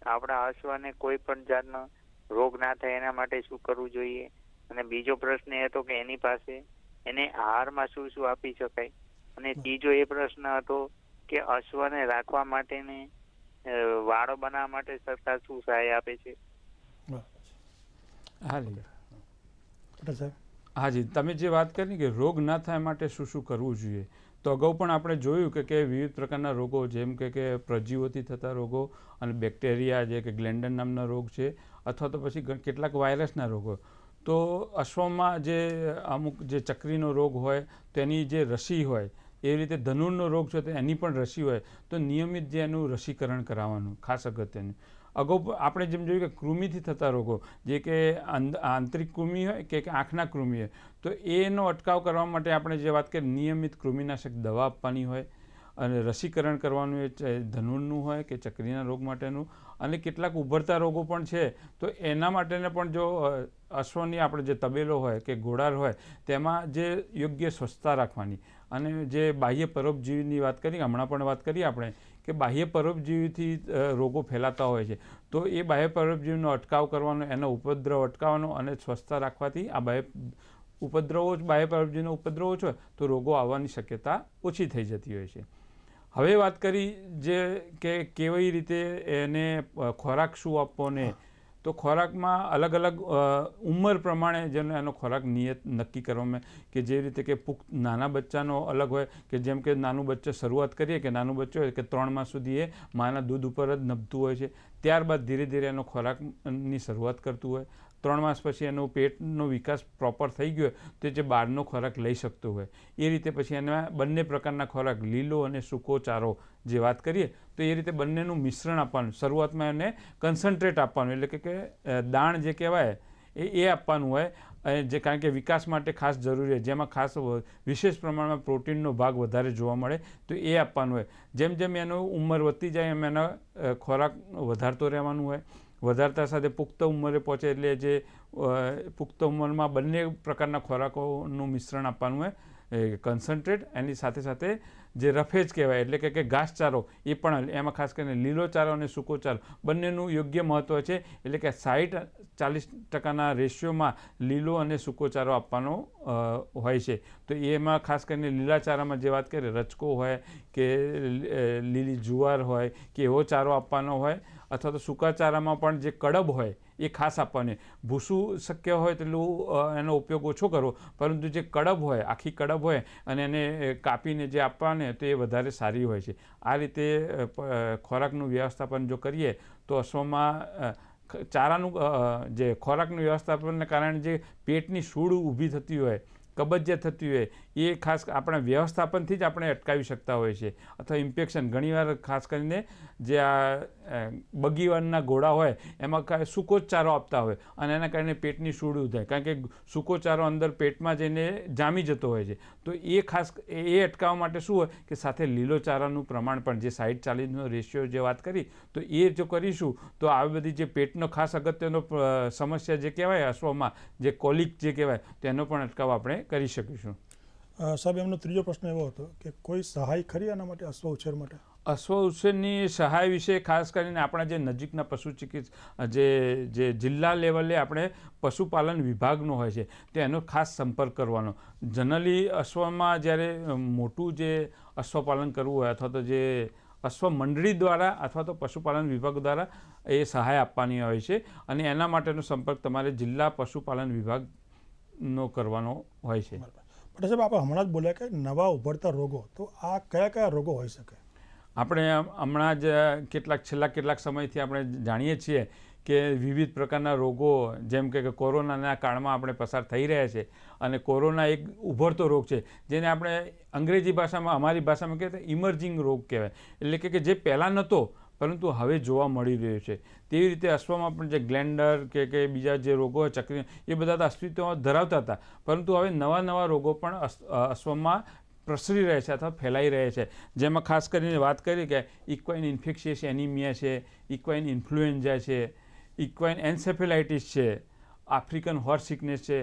આપણા અશ્વને કોઈ પણ જાતનો રોગ ના થાય એના માટે શું કરવું જોઈએ, અને બીજો પ્રશ્ન એ હતો કે એની પાસે એને આહારમાં શું શું આપી શકાય, અને ત્રીજો એ પ્રશ્ન હતો કે અશ્વને રાખવા માટેને વાળો બનાવવા માટે સરકાર શું સહાય આપે છે? હાજી, તમે જે વાત કરી કે રોગ ના થાય માટે શું શું કરવું જોઈએ, તો અગાઉ પણ આપણે જોયું કે વિવિધ પ્રકારના રોગો, જેમ કે પ્રજીવોથી થતા રોગો અને બેક્ટેરિયા જે કે ગ્લેન્ડન નામના રોગ છે, અથવા તો પછી કેટલાક વાયરસના રોગો. તો અશ્વમાં જે અમુક જે ચકરીનો રોગ હોય તો એની જે રસી હોય, એવી રીતે ધનુરનો રોગ છે તો એની પણ રસી હોય, તો નિયમિત જે એનું રસીકરણ કરાવવાનું ખાસ અગત્યનું. અગાઉ આપણે જેમ જોયું કે કૃમિથી થતા રોગો, જે કે આંતરિક કૃમિ હોય કે આંખના કૃમિ હોય, તો એનો અટકાવ કરવા માટે આપણે જે વાત કરીએ નિયમિત કૃમિનાશક દવા આપવાની હોય અને રસીકરણ કરવાનું હોય, ચાહે ધનુર્નું હોય કે ચકરીના રોગ માટેનું, અને કેટલાક ઉભરતા રોગો પણ છે તો એના માટેને પણ જો અશ્વની આપણે જે તબેલો હોય કે ઘોડાર હોય તેમાં જે યોગ્ય સ્વચ્છતા રાખવાની, અને જે બાહ્ય પરોપજીવીની વાત કરી, હમણાં પણ વાત કરી આપણે કે બાહ્ય પરોપજીવીથી રોગો ફેલાતા હોય છે, તો એ બાહ્ય પરોપજીવીનો અટકાવ કરવાનો, એનો ઉપદ્રવ અટકાવવાનો અને સ્વચ્છતા રાખવાથી આ બાહ્ય પરોપજીવીનો ઉપદ્રવ ઓછો હોય તો રોગો આવવાની શક્યતા ઓછી થઈ જતી હોય છે. હવે વાત કરી જે કે કેવી રીતે એને ખોરાક શું આપવો ને, તો ખોરાકમાં અલગ અલગ ઉંમર પ્રમાણે જેનો એનો ખોરાક નિયત નક્કી કરવામાં, કે જે રીતે કે નાના બચ્ચાનો અલગ હોય, કે જેમ કે નાનું બચ્ચું શરૂઆત કરીએ કે નાનું બચ્ચું હોય કે 3 માસ સુધી એ માના દૂધ ઉપર જ નભતું હોય છે, ત્યારબાદ ધીરે ધીરે એનો ખોરાકની શરૂઆત કરતું હોય, 3 માસ પછી એનો પેટનો વિકાસ પ્રોપર થઈ ગયો તો જે બહારનો ખોરાક લઈ શકતો હોય, એ રીતે પછી એના બંને પ્રકારના ખોરાક, લીલો અને સૂકો ચારો જે વાત કરીએ તો એ રીતે બંનેનું મિશ્રણ આપવાનું. શરૂઆતમાં એને કન્સન્ટ્રેટ આપવાનું, એટલે કે દાણ જે કહેવાય એ આપવાનું હોય, જે કારણ કે વિકાસ માટે ખાસ જરૂરી હોય, જેમાં ખાસ વિશેષ પ્રમાણમાં પ્રોટીનનો ભાગ વધારે જોવા મળે તો એ આપવાનું હોય. જેમ જેમ એનો ઉંમર વધતી જાય એમ એનો ખોરાક વધારતો રહેવાનું હોય. વધારતા સાથે પુખ્ત ઉંમરે પહોંચે એટલે જે પુખ્ત ઉંમરમાં બંને પ્રકારના ખોરાકોનું મિશ્રણ આપવાનું હોય, કન્સન્ટ્રેટ, એની સાથે સાથે જે રફેજ કહેવાય એટલે કે ઘાસચારો એ પણ, એમાં ખાસ કરીને લીલો ચારો અને સૂકો ચારો બંનેનું યોગ્ય મહત્ત્વ છે. એટલે કે 60-40% રેશિયોમાં લીલો અને સૂકો ચારો આપવાનો હોય છે. તો એમાં ખાસ કરીને લીલા ચારામાં જે વાત કરીએ, રચકો હોય કે લીલી જુવાર હોય કે એવો ચારો આપવાનો હોય, અથવા તો સૂકા ચારામાં પણ જે કડબ હોય એ ખાસ આપવાની. ભૂસું શક્ય હોય તેટલું એનો ઉપયોગ ઓછો કરવો, પરંતુ જે કડબ હોય, આખી કડબ હોય અને એને કાપીને જે આપવાને તો એ વધારે સારી હોય છે. આ રીતે ખોરાકનું વ્યવસ્થાપન જો કરીએ તો અશ્વમાં ચારાનું જે ખોરાકનું વ્યવસ્થાપનને કારણે જે પેટની સૂળ ઊભી થતી હોય, કબજિયાત થતી હોય, એ ખાસ આપણા વ્યવસ્થાપનથી જ આપણે અટકાવી શકતા હોય છે. અથવા ઇન્ફેક્શન, ઘણીવાર ખાસ કરીને જે આ બગીવનના ઘોડા હોય એમાં સૂકો જ ચારો આપતા હોય અને એના કારણે પેટની સૂળ થાય, કારણ કે સૂકો ચારો અંદર પેટમાં જઈને જામી જતો હોય છે. તો એ ખાસ એ અટકાવવા માટે શું હોય કે સાથે લીલો ચારાનું પ્રમાણ પણ, જે 60-40નો રેશિયો જે વાત કરી, તો એ જો કરીશું તો આવી બધી જે પેટનો ખાસ અગત્યનો સમસ્યા જે કહેવાય અશ્વમાં, જે કોલિક જે કહેવાય, તેનો પણ અટકાવ આપણે કરી શકીશું. સાહેબ, એમનો ત્રીજો પ્રશ્ન એવો હતો કે કોઈ સહાય ખરી આના માટે, અશ્વ ઉછેર માટે? અશ્વ ઉછેરની સહાય વિશે ખાસ કરીને આપણા જે નજીકના પશુ જે જિલ્લા લેવલે આપણે પશુપાલન વિભાગનો હોય છે તો એનો ખાસ સંપર્ક કરવાનો. જનરલી અશ્વમાં જ્યારે મોટું જે અશ્વપાલન કરવું હોય, અથવા તો જે અશ્વ મંડળી દ્વારા અથવા તો પશુપાલન વિભાગ દ્વારા એ સહાય આપવાની હોય છે, અને એના માટેનો સંપર્ક તમારે જિલ્લા પશુપાલન વિભાગનો કરવાનો હોય છે. પટેલ સાહેબ, આપણે હમણાં જ બોલ્યા કે નવા ઉભરતા રોગો, તો આ કયા કયા રોગો હોઈ શકે? આપણે હમણાં જ છેલ્લા કેટલાક સમયથી આપણે જાણીએ છીએ કે વિવિધ પ્રકારના રોગો, જેમ કે કોરોનાના કાળમાં આપણે પસાર થઈ રહ્યા છે, અને કોરોના એક ઉભરતો રોગ છે જેને આપણે અંગ્રેજી ભાષામાં, અમારી ભાષામાં કહેવાય ઇમર્જિંગ રોગ કહેવાય, એટલે કે જે પહેલાં નહોતો પરંતુ હવે જોવા મળી રહ્યો છે. તેવી રીતે અશ્વમાં પણ જે ગ્લેન્ડર કે બીજા જે રોગો હોય, ચક્રી, એ બધા તો અસ્તિત્વ ધરાવતા હતા, પરંતુ હવે નવા નવા રોગો પણ અશ્વમાં પ્રસરી રહે છે અથવા ફેલાઈ રહે છે. જેમાં ખાસ કરીને વાત કરી કે ઇક્વાઇન ઇન્ફેક્શિયસ એનિમિયા છે, ઇક્વાઇન ઇન્ફ્લુએન્ઝા છે, ઇક્વાઇન એન્સેફેલાઇટિસ છે, આફ્રિકન હોર્સ સિકનેસ છે,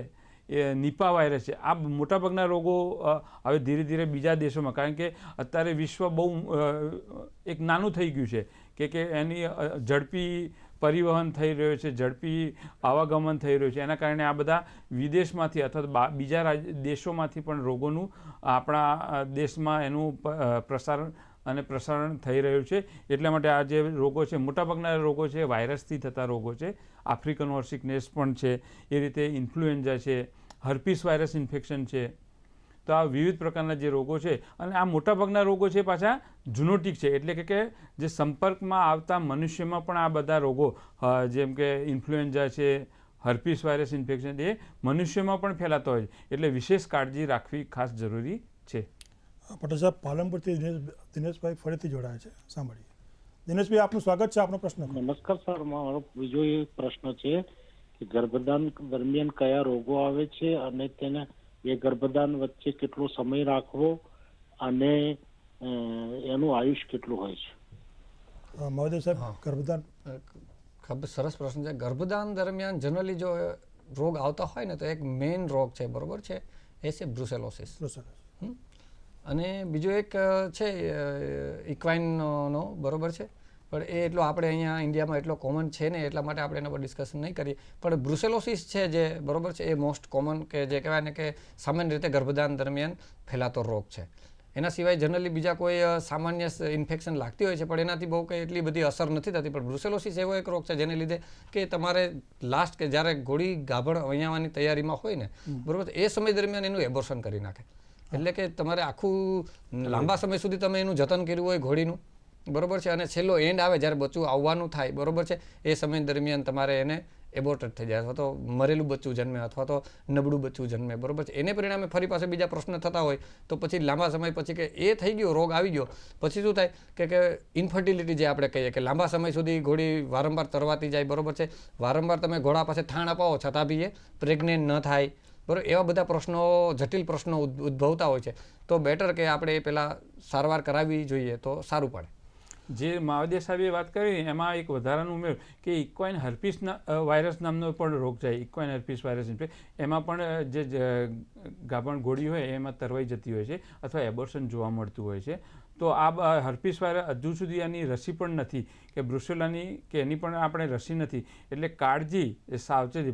એ નિપા વાયરસ છે. આ મોટાભાગના રોગો હવે ધીરે ધીરે બીજા દેશોમાં, કારણ કે અત્યારે વિશ્વ બહુ એક નાનું થઈ ગયું છે કે એની ઝડપી પરિવહન થઈ રહ્યો છે, ઝડપી આવાગમન થઈ રહ્યું છે, એના કારણે આ બધા વિદેશમાંથી અથવા બીજા દેશોમાંથી પણ રોગોનું આપણા દેશમાં એનું પ્રસારણ થઈ રહ્યું છે. એટલા માટે આ જે રોગો છે, મોટાભાગના રોગો છે વાયરસથી થતા રોગો છે. આફ્રિકન હોર્સ સિકનેસ પણ છે, એ રીતે ઇન્ફ્લુએન્ઝા છે, હર્પીસ વાયરસ ઇન્ફેક્શન છે. તો આ વિવિધ પ્રકારના જે રોગો છે, અને આ મોટાભાગના રોગો છે પાછા ઝૂનોટિક છે, એટલે કે જે સંપર્કમાં આવતા મનુષ્યમાં પણ આ બધા રોગો, જેમ કે ઇન્ફ્લુએન્ઝા છે, હર્પીસ વાયરસ ઇન્ફેક્શન, એ મનુષ્યમાં પણ ફેલાતો હોય છે. એટલે વિશેષ કાળજી રાખવી ખાસ જરૂરી છે. પટેલ સાહેબ, પાલનપુરથી દિનેશભાઈ ફરીથી જોડાયા છે, સાંભળીએ. દિનેશભાઈ આપનું સ્વાગત છે, આપનો પ્રશ્ન કહો. નમસ્કાર સર, મારો બીજો એ પ્રશ્ન છે કે ગર્ભધાન દરમિયાન કયા રોગો આવે છે અને તેના એ ગર્ભધાન વચ્ચે કેટલો સમય રાખવો અને એનું આયુષ કેટલું હોય છે? મહોદય સાહેબ, ગર્ભધાન. ખૂબ સરસ પ્રશ્ન છે. ગર્ભધાન દરમિયાન જનરલી જો રોગ આવતા હોય ને તો એક મેઇન રોગ છે, બરોબર છે, એ છે બ્રુસેલોસિસ. અને બીજો એક છે ઇક્વાઇનનો, બરોબર છે, પણ એ એટલો આપણે અહીંયા ઇન્ડિયામાં એટલો કોમન છે ને એટલા માટે આપણે એના પર ડિસ્કશન નહીં કરીએ. પણ બ્રુસેલોસિસ છે જે, બરોબર છે, એ મોસ્ટ કોમન કે જે કહેવાય ને કે સામાન્ય રીતે ગર્ભધાન દરમિયાન ફેલાતો રોગ છે. એના સિવાય જનરલી બીજા કોઈ સામાન્ય ઇન્ફેક્શન લાગતી હોય છે પણ એનાથી બહુ કંઈ એટલી બધી અસર નથી થતી. પણ બ્રુસેલોસિસ એવો એક રોગ છે જેને લીધે કે તમારે લાસ્ટ કે જ્યારે ઘોડી ગાભણ વૈયાવાની તૈયારીમાં હોય ને, બરોબર, એ સમય દરમિયાન એનું એબોર્શન કરી નાખે. એટલે કે તમારે આખું લાંબા સમય સુધી તમે એનું જતન કર્યું હોય ઘોડીનું, બરોબર છે, અને છેલ્લો એન્ડ આવે જ્યારે બચ્ચું આવવાનું થાય, બરોબર છે, એ સમય દરમિયાન તમારે એને એબોર્ટેડ થઈ જાય અથવા તો મરેલું બચ્ચું જન્મે અથવા તો નબળું બચ્ચું જન્મે, બરોબર છે. એને પરિણામે ફરી પાસે બીજા પ્રશ્ન થતા હોય તો પછી લાંબા સમય પછી કે એ થઈ ગયો, રોગ આવી ગયો, પછી શું થાય કે ઇન્ફર્ટિલિટી જે આપણે કહીએ કે લાંબા સમય સુધી ઘોડી વારંવાર તરવાતી જાય, બરોબર છે, વારંવાર તમે ઘોડા પાસે થાણ અપાવો છતાં બી એ પ્રેગ્નેન્ટ ન થાય, બરોબર, એવા બધા પ્રશ્નો, જટિલ પ્રશ્નો ઉદ્ભવતા હોય છે. તો બેટર કે આપણે એ પહેલાં સારવાર કરાવવી જોઈએ તો સારું પડે. જે માવદે સાહેબે વાત કરી એમાં એક વધારાનું ઉમેર કે ઇક્વાઇન હર્પીસ વાયરસ નામનો પણ રોગ છે, ઇક્વાઇન હર્પીસ વાયરસ. એમાં પણ જે ગાભણ ઘોડી હોય એમાં તરવાઈ જતી હોય છે અથવા એબોર્શન જોવા મળતું હોય છે. તો આ હર્પીસ વાયરસ હજુ સુધી એની રસી પણ નથી કે બ્રુસેલાની કે એની પણ આપણે રસી નથી. એટલે કાળજી, સાવચેતી,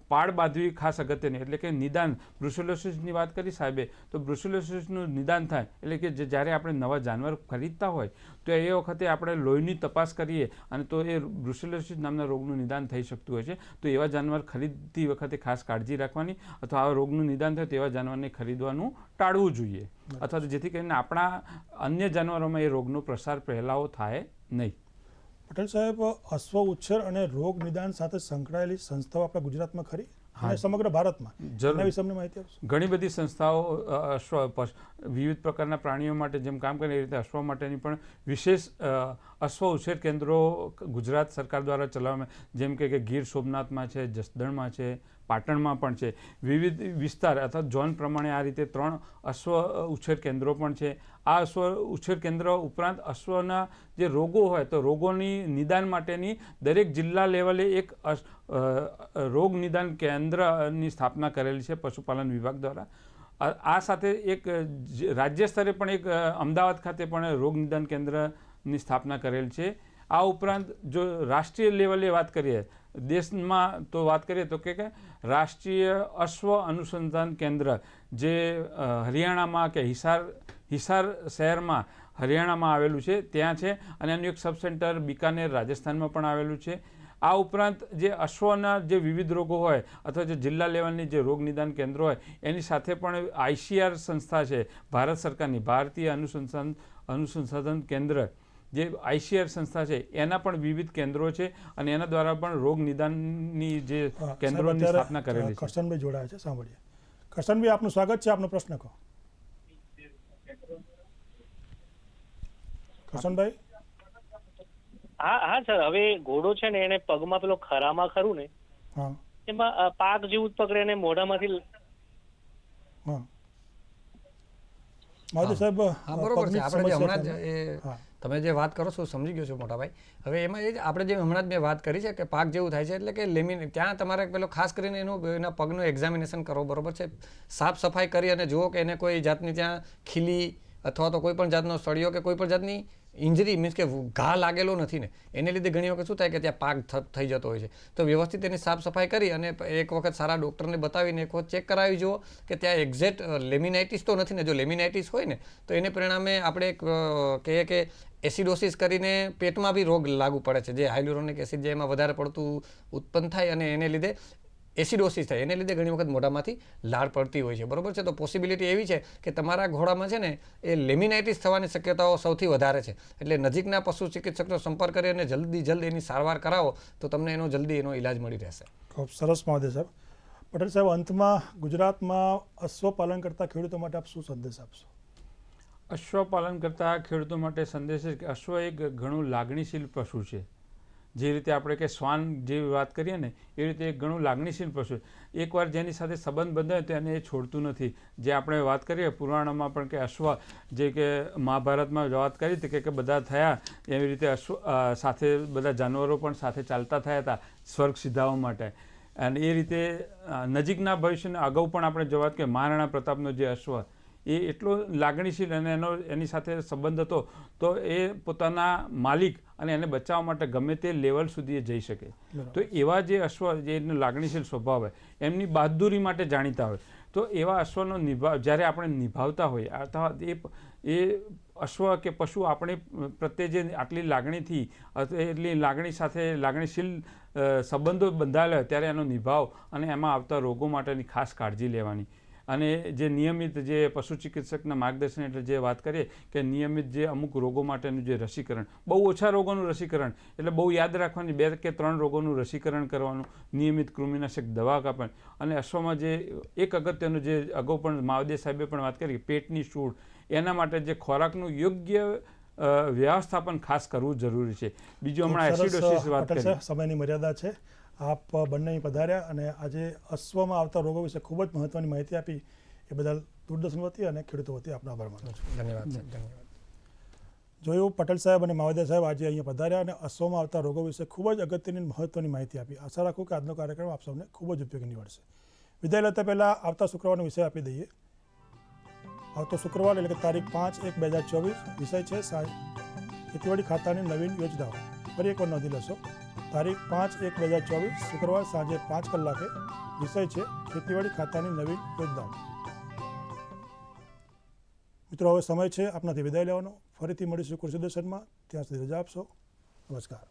પાડ બાંધવી ખાસ અગત્યની. એટલે કે નિદાન, બ્રુસેલોસિસની વાત કરી સાહેબે, તો બ્રુસેલોસિસનું નિદાન થાય એટલે કે જ્યારે આપણે નવા જાનવર ખરીદતા હોય તો એ વખતે આપણે લોહીની તપાસ કરીએ અને તો એ બ્રુસેલોસિસ નામના રોગનું નિદાન થઈ શકતું હોય છે. તો એવા જાનવર ખરીદતી વખતે ખાસ કાળજી રાખવાની અથવા આવા રોગનું નિદાન થાય તો એવા જાનવરને ખરીદવાનું ટાળવું જોઈએ અથવા તો જેથી કરીને આપણા અન્ય જાનવરોમાં એ રોગનો પ્રસાર ફેલાવો થાય નહીં. પટેલ સાહેબ, અશ્વ ઉછેર અને રોગ નિદાન સાથે સંકળાયેલી સંસ્થાઓ આપણા ગુજરાતમાં ખરી અને સમગ્ર ભારતમાં એના વિશે અમને માહિતી આપશો? ઘણી બધી સંસ્થાઓ અશ્વ, વિવિધ પ્રકારના પ્રાણીઓ માટે જેમ કામ કરે એ રીતે અશ્વ માટેની પણ વિશેષ અશ્વ ઉછેર કેન્દ્રો ગુજરાત સરકાર દ્વારા ચલાવવામાં, જેમ કે ગીર સોમનાથમાં છે, જસદણમાં છે, પાટણમાં પણ છે. વિવિધ વિસ્તાર અથવા ઝોન પ્રમાણે આ રીતે 3 અશ્વ ઉછેર કેન્દ્રો પણ છે. આ અશ્વ ઉછેર કેન્દ્રો ઉપરાંત અશ્વના જે રોગો હોય તો રોગોની નિદાન માટેની દરેક જિલ્લા લેવલે એક રોગ નિદાન કેન્દ્રની સ્થાપના કરેલી છે પશુપાલન વિભાગ દ્વારા. આ સાથે એક રાજ્ય સ્તરે પણ એક અમદાવાદ ખાતે પણ રોગ નિદાન કેન્દ્રની સ્થાપના કરેલ છે. આ ઉપરાંત જો રાષ્ટ્રીય લેવલે વાત કરીએ, દેશમાં તો વાત કરીએ તો કે રાષ્ટ્રીય અશ્વ અનુસંધાન કેન્દ્ર જે હરિયાણામાં કે હિસાર શહેરમાં હરિયાણામાં આવેલું છે, ત્યાં છે. અને એનું એક સબ સેન્ટર બિકાનેર રાજસ્થાનમાં પણ આવેલું છે. આ ઉપરાંત જે અશ્વના જે વિવિધ રોગો હોય અથવા જે જિલ્લા લેવલની જે રોગ નિદાન કેન્દ્રો હોય એની સાથે પણ ICR સંસ્થા છે, ભારત સરકારની ભારતીય અનુસંધાન કેન્દ્ર, જે ICR સંસ્થા છે એના પણ વિવિધ કેન્દ્રો છે અને એના દ્વારા પણ રોગ નિદાનની જે કેન્દ્રોની સ્થાપના કરેલી છે. કરશનભાઈ જોડાયા છે, સાંભળીએ. કરશનભાઈ, આપનું સ્વાગત છે, આપનો પ્રશ્ન કહો. કરશનભાઈ. હા સર, હવે ઘોડો છે ને એને પગમાં પેલો ખરામાં ખરું ને એમાં પાક જેવું જ પકડે ને મોઢામાંથી. સાહેબ, બરોબર છે. આપણે જે હમણાં જ તમે જે વાત કરો છો સમજી ગયો છો મોટાભાઈ. હવે એમાં એ જ આપણે જે હમણાં જ મેં વાત કરી છે કે પાક જેવું થાય છે એટલે કે ત્યાં તમારે પેલો ખાસ કરીને એના પગનું એક્ઝામિનેશન કરો, બરોબર છે, સાફ સફાઈ કરી અને જુઓ કે એને કોઈ જાતની ત્યાં ખીલી અથવા તો કોઈ પણ જાતનો સળિયો કે કોઈ પણ જાતની ઇન્જરી મીન્સ કે ઘા લાગેલો નથી ને, એને લીધે ઘણી વખત શું થાય કે ત્યાં પાક થઈ જતો હોય છે. તો વ્યવસ્થિત એની સાફ સફાઈ કરી અને એક વખત સારા ડૉક્ટરને બતાવીને એક વખત ચેક કરાવી જુઓ કે ત્યાં એક્ઝેક્ટ લેમિનાઇટિસ તો નથી ને. જો લેમિનાઇટિસ હોય ને તો એને પરિણામે આપણે કહીએ કે એસિડોસિસ કરીને પેટમાં બી રોગ લાગુ પડે છે, જે હાઇલ્યુરોનિક એસિડ જે એમાં વધારે પડતું ઉત્પન્ન થાય અને એને લીધે એસિડોસિસ થાય. એને લીધે ઘણી વખત મોઢામાંથી લાળ પડતી હોય છે, બરોબર છે. તો પોસિબિલિટી એવી છે કે તમારા ઘોડામાં છે ને એ લેમિનાઇટિસ થવાની શક્યતાઓ સૌથી વધારે છે. એટલે નજીકના પશુ ચિકિત્સકનો સંપર્ક કરી અને જલ્દ એની સારવાર કરાવો તો તમને જલ્દી એનો ઇલાજ મળી રહેશે. ખૂબ સરસ મહોદય સાહેબ. પટેલ સાહેબ, અંતમાં ગુજરાતમાં અશ્વ પાલન કરતા ખેડૂતો માટે આપ શું સંદેશ આપશો? અશ્વપાલન કરતા ખેડૂતો માટે સંદેશ છે કે અશ્વ એક ઘણું લાગણીશીલ પશુ છે. જે રીતે આપણે કે શ્વાન જેવી વાત કરીએ ને એ રીતે એક ઘણું લાગણીશીલ પશુ. એકવાર જેની સાથે સંબંધ બંધાય તો એને એ છોડતું નથી. જે આપણે વાત કરીએ પુરાણોમાં પણ કે અશ્વ જે કે મહાભારતમાં વાત કરી હતી કે બધા થયા એવી રીતે અશ્વ સાથે બધા જાનવરો પણ સાથે ચાલતા થયા હતા સ્વર્ગ સિધાવવા માટે. અને એ રીતે નજીકના ભવિષ્યના અગાઉ પણ આપણે જો વાત કરીએ મહારાણા પ્રતાપનો જે અશ્વ એ એટલો લાગણીશીલ અને એની સાથે સંબંધ હતો તો એ પોતાના માલિક અને એને બચાવવા માટે ગમે તે લેવલ સુધી એ જઈ શકે. તો એવા જે અશ્વ જે એનો લાગણીશીલ સ્વભાવ હોય એમની બહાદુરી માટે જાણીતા હોય તો એવા અશ્વનો જ્યારે આપણે નિભાવતા હોઈએ અર્થાત એ અશ્વ કે પશુ આપણી પ્રત્યે જે આટલી લાગણીથી એટલી લાગણી સાથે લાગણીશીલ સંબંધો બંધાયેલા હોય ત્યારે એનો નિભાવ અને એમાં આવતા રોગો માટેની ખાસ કાળજી લેવાની. અને જે નિયમિત જે પશુ ચિકિત્સકના માર્ગદર્શન એટલે જે વાત કરીએ કે નિયમિત જે અમુક રોગો માટેનું જે રસીકરણ, બહુ ઓછા રોગોનું રસીકરણ એટલે બહુ યાદ રાખવાની 2 કે 3 રોગોનું રસીકરણ કરવાનું, નિયમિત કૃમિનાશક દવા કાપવાની. અને અશ્વમાં જે એક અગત્યનું જે અગાઉ પણ માવદે સાહેબે પણ વાત કરી પેટની સૂળ એના માટે જે ખોરાકનું યોગ્ય વ્યવસ્થાપન ખાસ કરવું જરૂરી છે. બીજું હમણાં એસિડોસિસ વાત કરી. સમયની મર્યાદા છે. આપ બંને પધાર્યા અને આજે અશ્વમાં આવતા રોગો વિશે ખૂબ જ મહત્વની માહિતી આપી એ બદલ દૂરદર્શન વતી અને ખેડૂતો વતી આપનો આભાર માનું છું. ધન્યવાદ. જોયું પટેલ સાહેબ અને માવદે સાહેબ આજે અહીંયા પધાર્યા અને અશ્વમાં આવતા રોગો વિશે ખૂબ જ અગત્યની મહત્વની માહિતી આપી. આશા રાખું કે આજનો કાર્યક્રમ આપ સૌને ખૂબ જ ઉપયોગી નીવડશે. વિદાય લેતા પહેલાં આવતા શુક્રવારનો વિષય આપી દઈએ. આવતો શુક્રવાર એટલે કે તારીખ 5/1/2024 વિષય છે ખેતીવાડી ખાતાની નવીન યોજનાઓ. ફરી એકવાર નોંધી લેશો. તારીખ 5/1/2024 શુક્રવાર સાંજે 5 કલાકે વિષય છે ખેતીવાડી ખાતાની નવીન યોજનાઓ. મિત્રો હવે સમય છે આપનાથી વિદાય લેવાનો. ફરીથી મળીશું કૃષિ દર્શનમાં. ત્યાં સુધી રજા આપશો. નમસ્કાર.